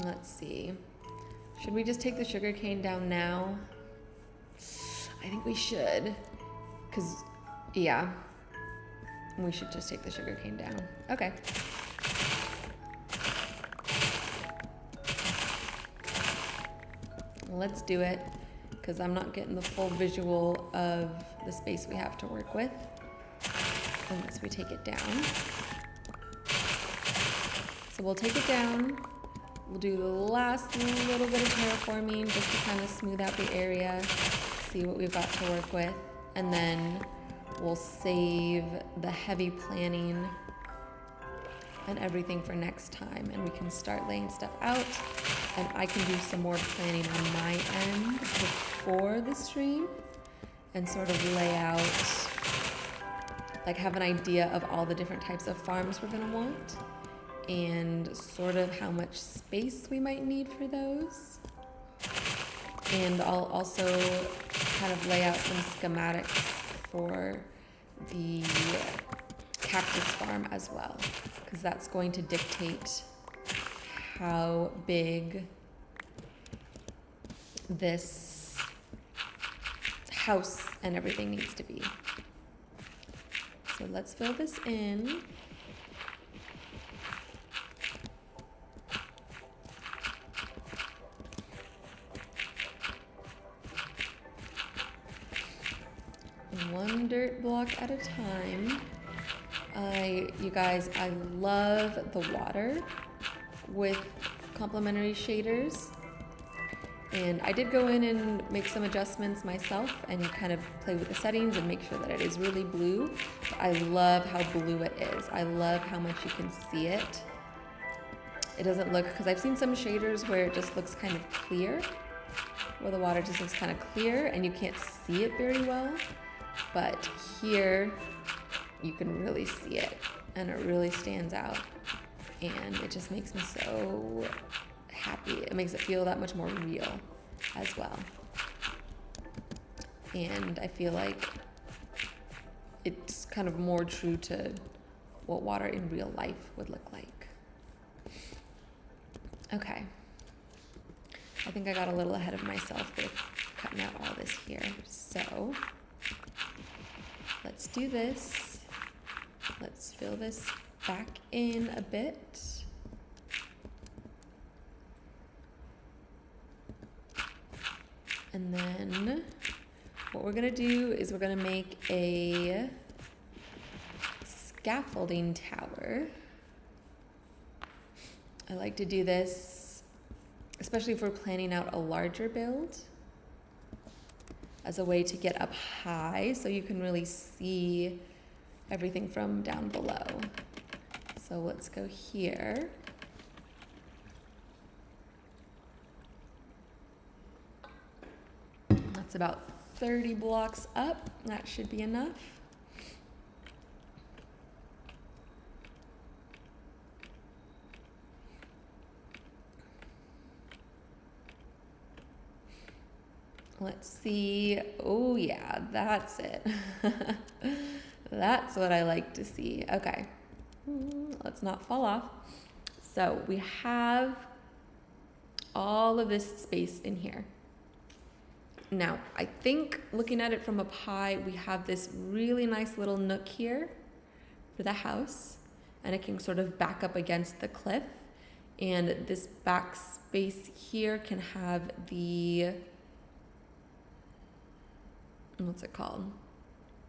Let's see. Should we just take the sugarcane down now? I think we should. Because, yeah. We should just take the sugarcane down. Okay. Let's do it, because I'm not getting the full visual of the space we have to work with unless we take it down. So we'll take it down. We'll do the last little bit of terraforming just to kind of smooth out the area, see what we've got to work with, and then we'll save the heavy planning and everything for next time, and we can start laying stuff out, and I can do some more planning on my end before the stream and sort of lay out, like have an idea of all the different types of farms we're gonna want and sort of how much space we might need for those. And I'll also kind of lay out some schematics for the cactus farm as well, because that's going to dictate how big this house and everything needs to be. So let's fill this in. One dirt block at a time. You guys, I love the water with complementary shaders. And I did go in and make some adjustments myself and kind of play with the settings and make sure that it is really blue. But I love how blue it is. I love how much you can see it. It doesn't look, because I've seen some shaders where it just looks kind of clear, where the water just looks kind of clear and you can't see it very well. But here you can really see it and it really stands out, and it just makes me so happy. It makes it feel that much more real as well. And I feel like it's kind of more true to what water in real life would look like. Okay. I think I got a little ahead of myself with cutting out all this here. So let's do this. Let's fill this back in a bit. And then what we're gonna do is we're gonna make a scaffolding tower. I like to do this, especially if we're planning out a larger build, as a way to get up high so you can really see everything from down below. So let's go here. That's about 30 blocks up. That should be enough. Let's see. Oh yeah, that's it. That's what I like to see. Okay, let's not fall off. So we have all of this space in here. Now, I think looking at it from up high, we have this really nice little nook here for the house, and it can sort of back up against the cliff. And this back space here can have the, what's it called?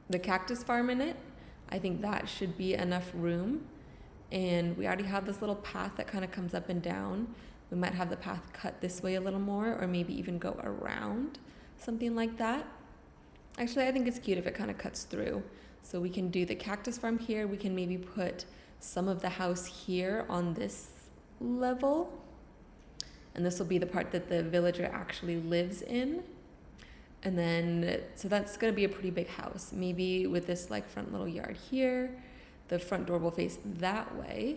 The cactus farm in it. I think that should be enough room. And we already have this little path that kind of comes up and down. We might have the path cut this way a little more, or maybe even go around, something like that. Actually, I think it's cute if it kind of cuts through. So we can do the cactus farm here. We can maybe put some of the house here on this level. And this will be the part that the villager actually lives in. And then, so that's gonna be a pretty big house. Maybe with this like front little yard here, the front door will face that way.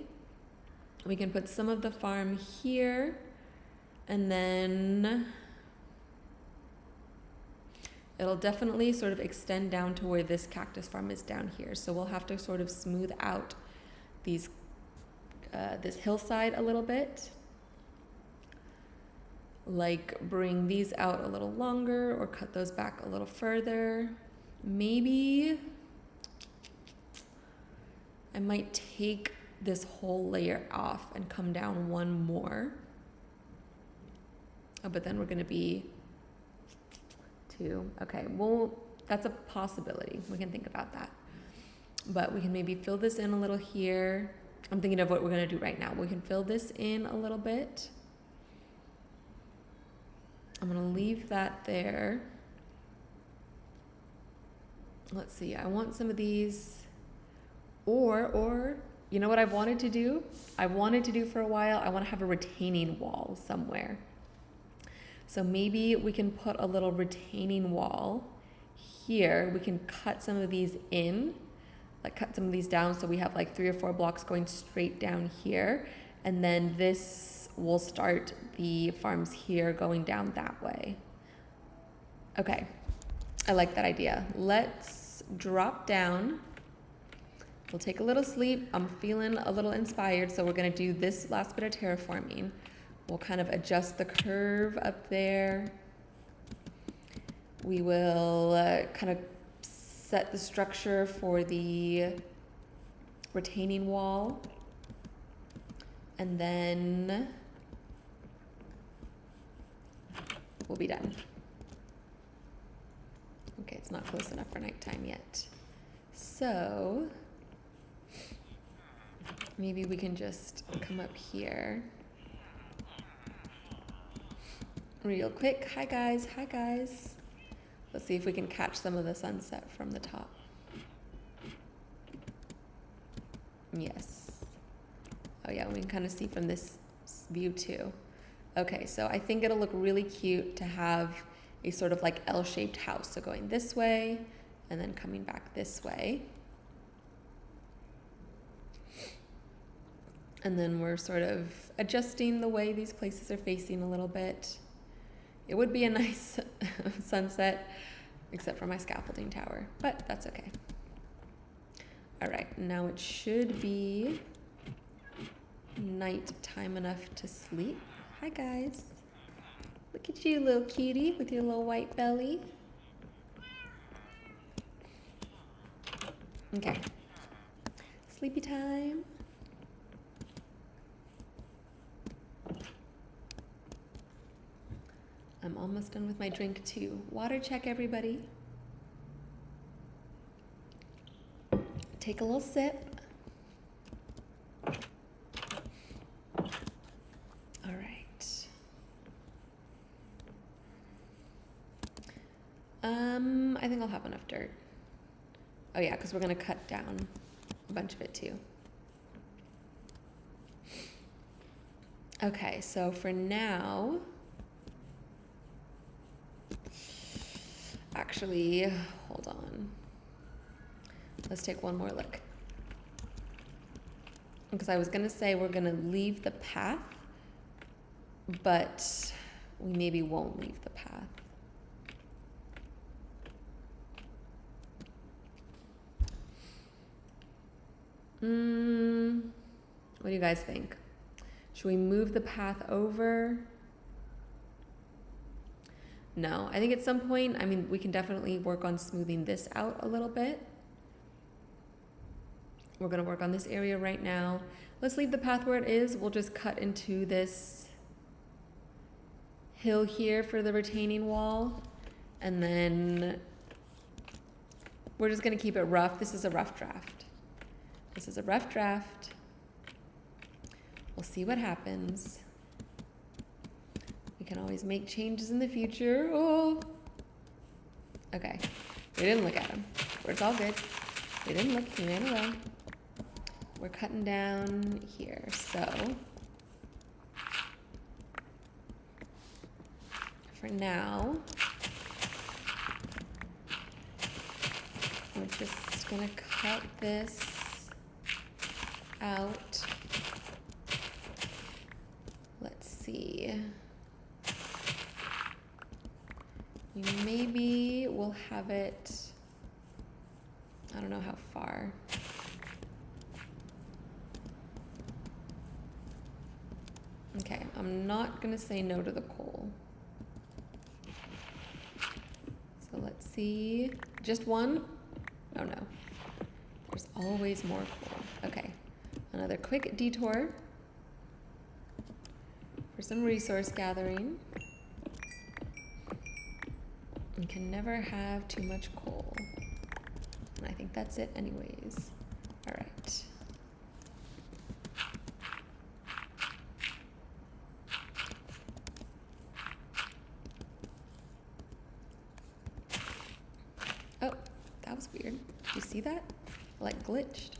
We can put some of the farm here, and then it'll definitely sort of extend down to where this cactus farm is down here. So we'll have to sort of smooth out these, this hillside a little bit. Like bring these out a little longer or cut those back a little further. Maybe I might take this whole layer off and come down one more. Oh, but then we're gonna be two. Okay, well, that's a possibility. We can think about that. But we can maybe fill this in a little here. I'm thinking of what we're gonna do right now. We can fill this in a little bit. I'm gonna leave that there. Let's see, I want some of these, or You know what I've wanted to do? I've wanted to do for a while. I want to have a retaining wall somewhere. So maybe we can put a little retaining wall here. We can cut some of these in, like cut some of these down so we have like 3 or 4 blocks going straight down here. And then this will start the farms here going down that way. Okay, I like that idea. Let's drop down. We'll take a little sleep. I'm feeling a little inspired, so we're gonna do this last bit of terraforming. We'll kind of adjust the curve up there. We will kind of set the structure for the retaining wall. And then we'll be done. Okay, it's not close enough for nighttime yet. So maybe we can just come up here real quick. Hi guys, hi guys. Let's see if we can catch some of the sunset from the top. Yes. Oh yeah, we can kind of see from this view too. Okay, so I think it'll look really cute to have a sort of like L-shaped house. So going this way and then coming back this way. And then we're sort of adjusting the way these places are facing a little bit. It would be a nice sunset, except for my scaffolding tower, but that's okay. All right, now it should be night time enough to sleep. Hi guys. Look at you, little cutie, with your little white belly. Okay, sleepy time. I'm almost done with my drink too. Water check, everybody. Take a little sip. All right. I think I'll have enough dirt. Oh yeah, because we're gonna cut down a bunch of it too. Okay, so for now, actually, hold on. Let's take one more look. Because I was gonna say we're gonna leave the path, but we maybe won't leave the path. What do you guys think? Should we move the path over? No, I think at some point, I mean, we can definitely work on smoothing this out a little bit. We're gonna work on this area right now. Let's leave the path where it is. We'll just cut into this hill here for the retaining wall. And then we're just gonna keep it rough. This is a rough draft. This is a rough draft. We'll see what happens. We can always make changes in the future. Oh. Okay, we didn't look at him. It's all good. We didn't look, he ran away. We're cutting down here, so for now, we're just gonna cut this out. Let's see. Maybe we'll have it, I don't know how far. Okay, I'm not gonna say no to the coal. So let's see, just one? Oh no, there's always more coal. Okay, another quick detour for some resource gathering. You can never have too much coal. And I think that's it anyways. All right. Oh, that was weird. Did you see that? Like glitched.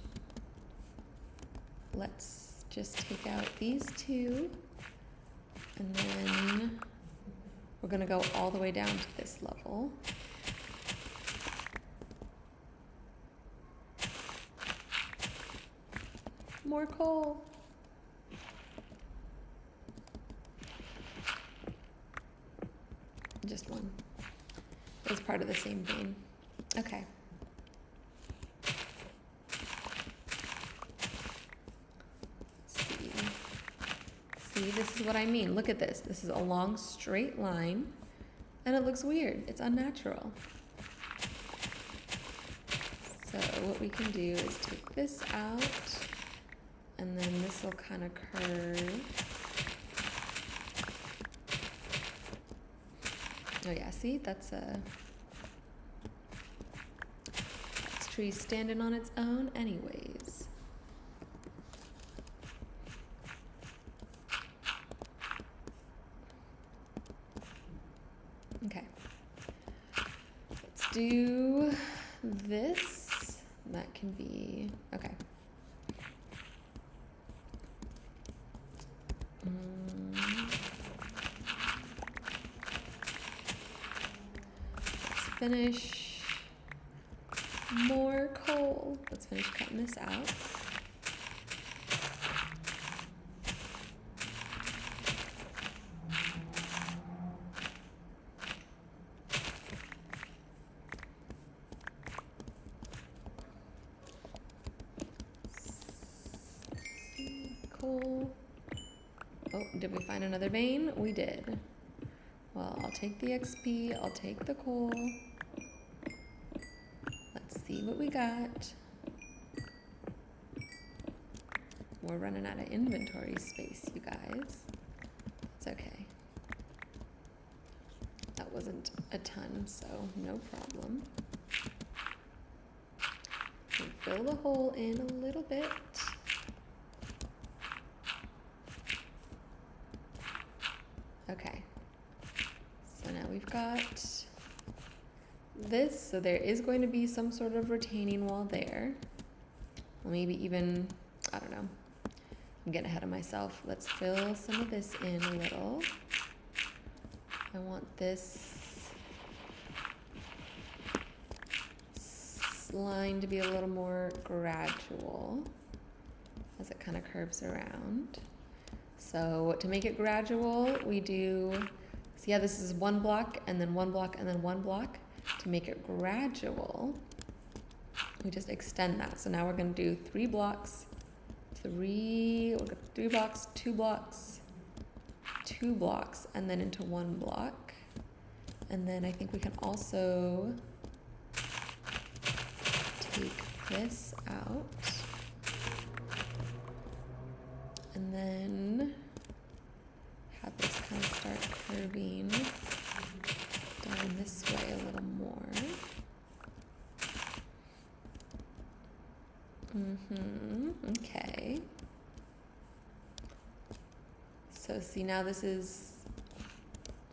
let's just take out these two, and then we're gonna go all the way down to this level. More coal. Just one. It's part of the same vein. Okay. See, this is what I mean. Look at this. This is a long straight line, and it looks weird. It's unnatural. So what we can do is take this out, and then this will kind of curve. Oh yeah, see, that's tree standing on its own anyways. Okay, let's do this. That can be, okay. Let's finish more coal. Let's finish cutting this out. Coal. Oh, did we find another vein? We did. Well, I'll take the XP, I'll take the coal. Let's see what we got. We're running out of inventory space, you guys. It's okay. That wasn't a ton, so no problem. We'll fill the hole in a little bit. Okay, so now we've got this, so there is going to be some sort of retaining wall there. Maybe even, I don't know, I'm getting ahead of myself. Let's fill some of this in a little. I want this line to be a little more gradual as it kind of curves around. So to make it gradual, we do, so yeah, this is one block and then one block and then one block. To make it gradual, we just extend that. So now we're gonna do 3 blocks, we'll go 3 blocks, 2 blocks, 2 blocks, and then into 1 block. And then I think we can also take this out. And then have this kind of start curving down this way a little more. Okay. So see, now this is,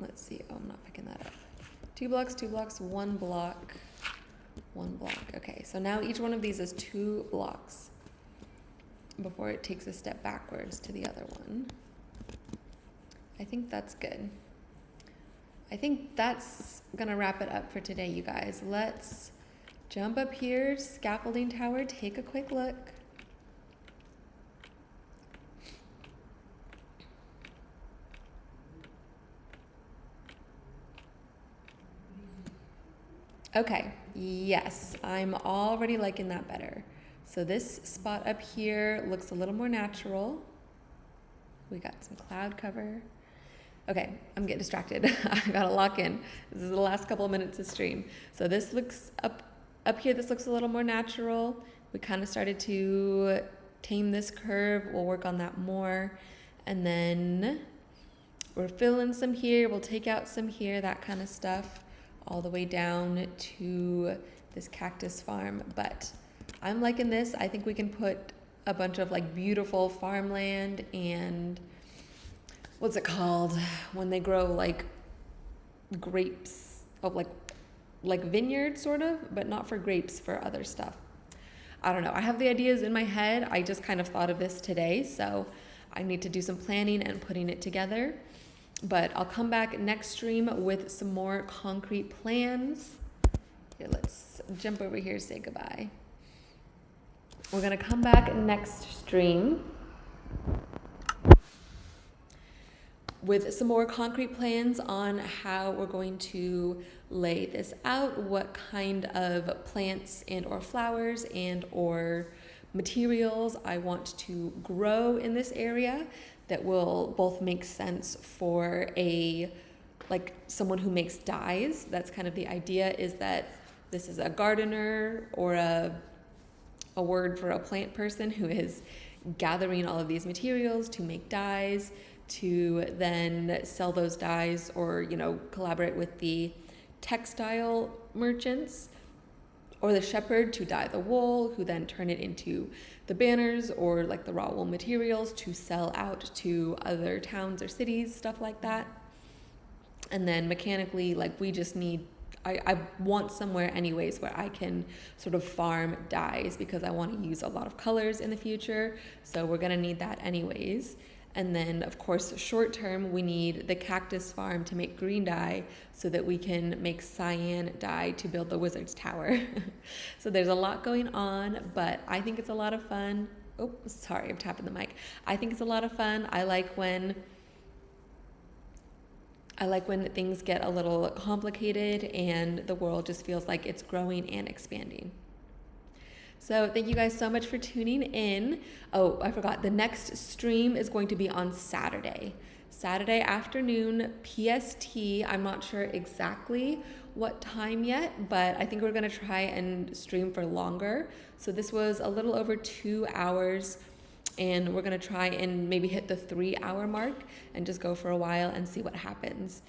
let's see, oh, I'm not picking that up. 2 blocks, 2 blocks, 1 block, 1 block. Okay, so now each one of these is 2 blocks before it takes a step backwards to the other one. I think that's good. I think that's gonna wrap it up for today, you guys. Let's jump up here, scaffolding tower, take a quick look. Okay, yes, I'm already liking that better. So this spot up here looks a little more natural. We got some cloud cover. Okay, I'm getting distracted. I gotta lock in. This is the last couple of minutes of stream. So this looks up here, this looks a little more natural. We kind of started to tame this curve. We'll work on that more. And then we're filling some here. We'll take out some here, that kind of stuff, all the way down to this cactus farm. But I'm liking this. I think we can put a bunch of like beautiful farmland and what's it called when they grow like grapes, of like vineyard sort of, but not for grapes, for other stuff. I don't know. I have the ideas in my head. I just kind of thought of this today, so I need to do some planning and putting it together. But I'll come back next stream with some more concrete plans. Here, let's jump over here, say goodbye. We're gonna come back next stream with some more concrete plans on how we're going to lay this out, what kind of plants and or flowers and or materials I want to grow in this area that will both make sense for someone who makes dyes. That's kind of the idea, is that this is a gardener or a word for a plant person who is gathering all of these materials to make dyes, to then sell those dyes or, collaborate with the textile merchants or the shepherd to dye the wool, who then turn it into the banners or like the raw wool materials to sell out to other towns or cities, stuff like that. And then mechanically, we just need, I want somewhere anyways where I can sort of farm dyes, because I want to use a lot of colors in the future. So we're going to need that anyways. And then, of course, short term, we need the cactus farm to make green dye so that we can make cyan dye to build the wizard's tower. So there's a lot going on, but I think it's a lot of fun. Oh, sorry, I'm tapping the mic. I think it's a lot of fun. I like when things get a little complicated and the world just feels like it's growing and expanding. So thank you guys so much for tuning in. Oh, I forgot. The next stream is going to be on Saturday afternoon, PST. I'm not sure exactly what time yet, but I think we're going to try and stream for longer. So this was a little over 2 hours, and we're going to try and maybe hit the 3-hour mark and just go for a while and see what happens.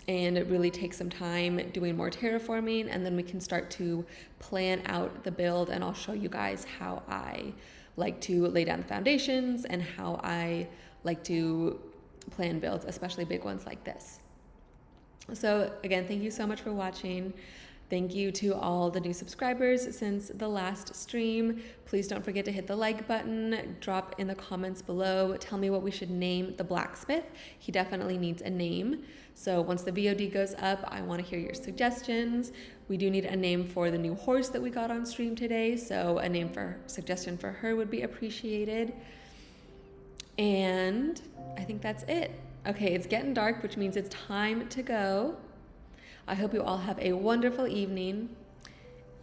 And it really takes some time doing more terraforming, and then we can start to plan out the build, and I'll show you guys how I like to lay down foundations and how I like to plan builds, especially big ones like this. So again, thank you so much for watching. Thank you to all the new subscribers since the last stream. Please don't forget to hit the like button, drop in the comments below, tell me what we should name the blacksmith. He definitely needs a name. So once the VOD goes up, I want to hear your suggestions. We do need a name for the new horse that we got on stream today, so a suggestion for her would be appreciated. And I think that's it. Okay, it's getting dark, which means it's time to go. I hope you all have a wonderful evening,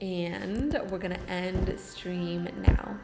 and we're gonna end stream now.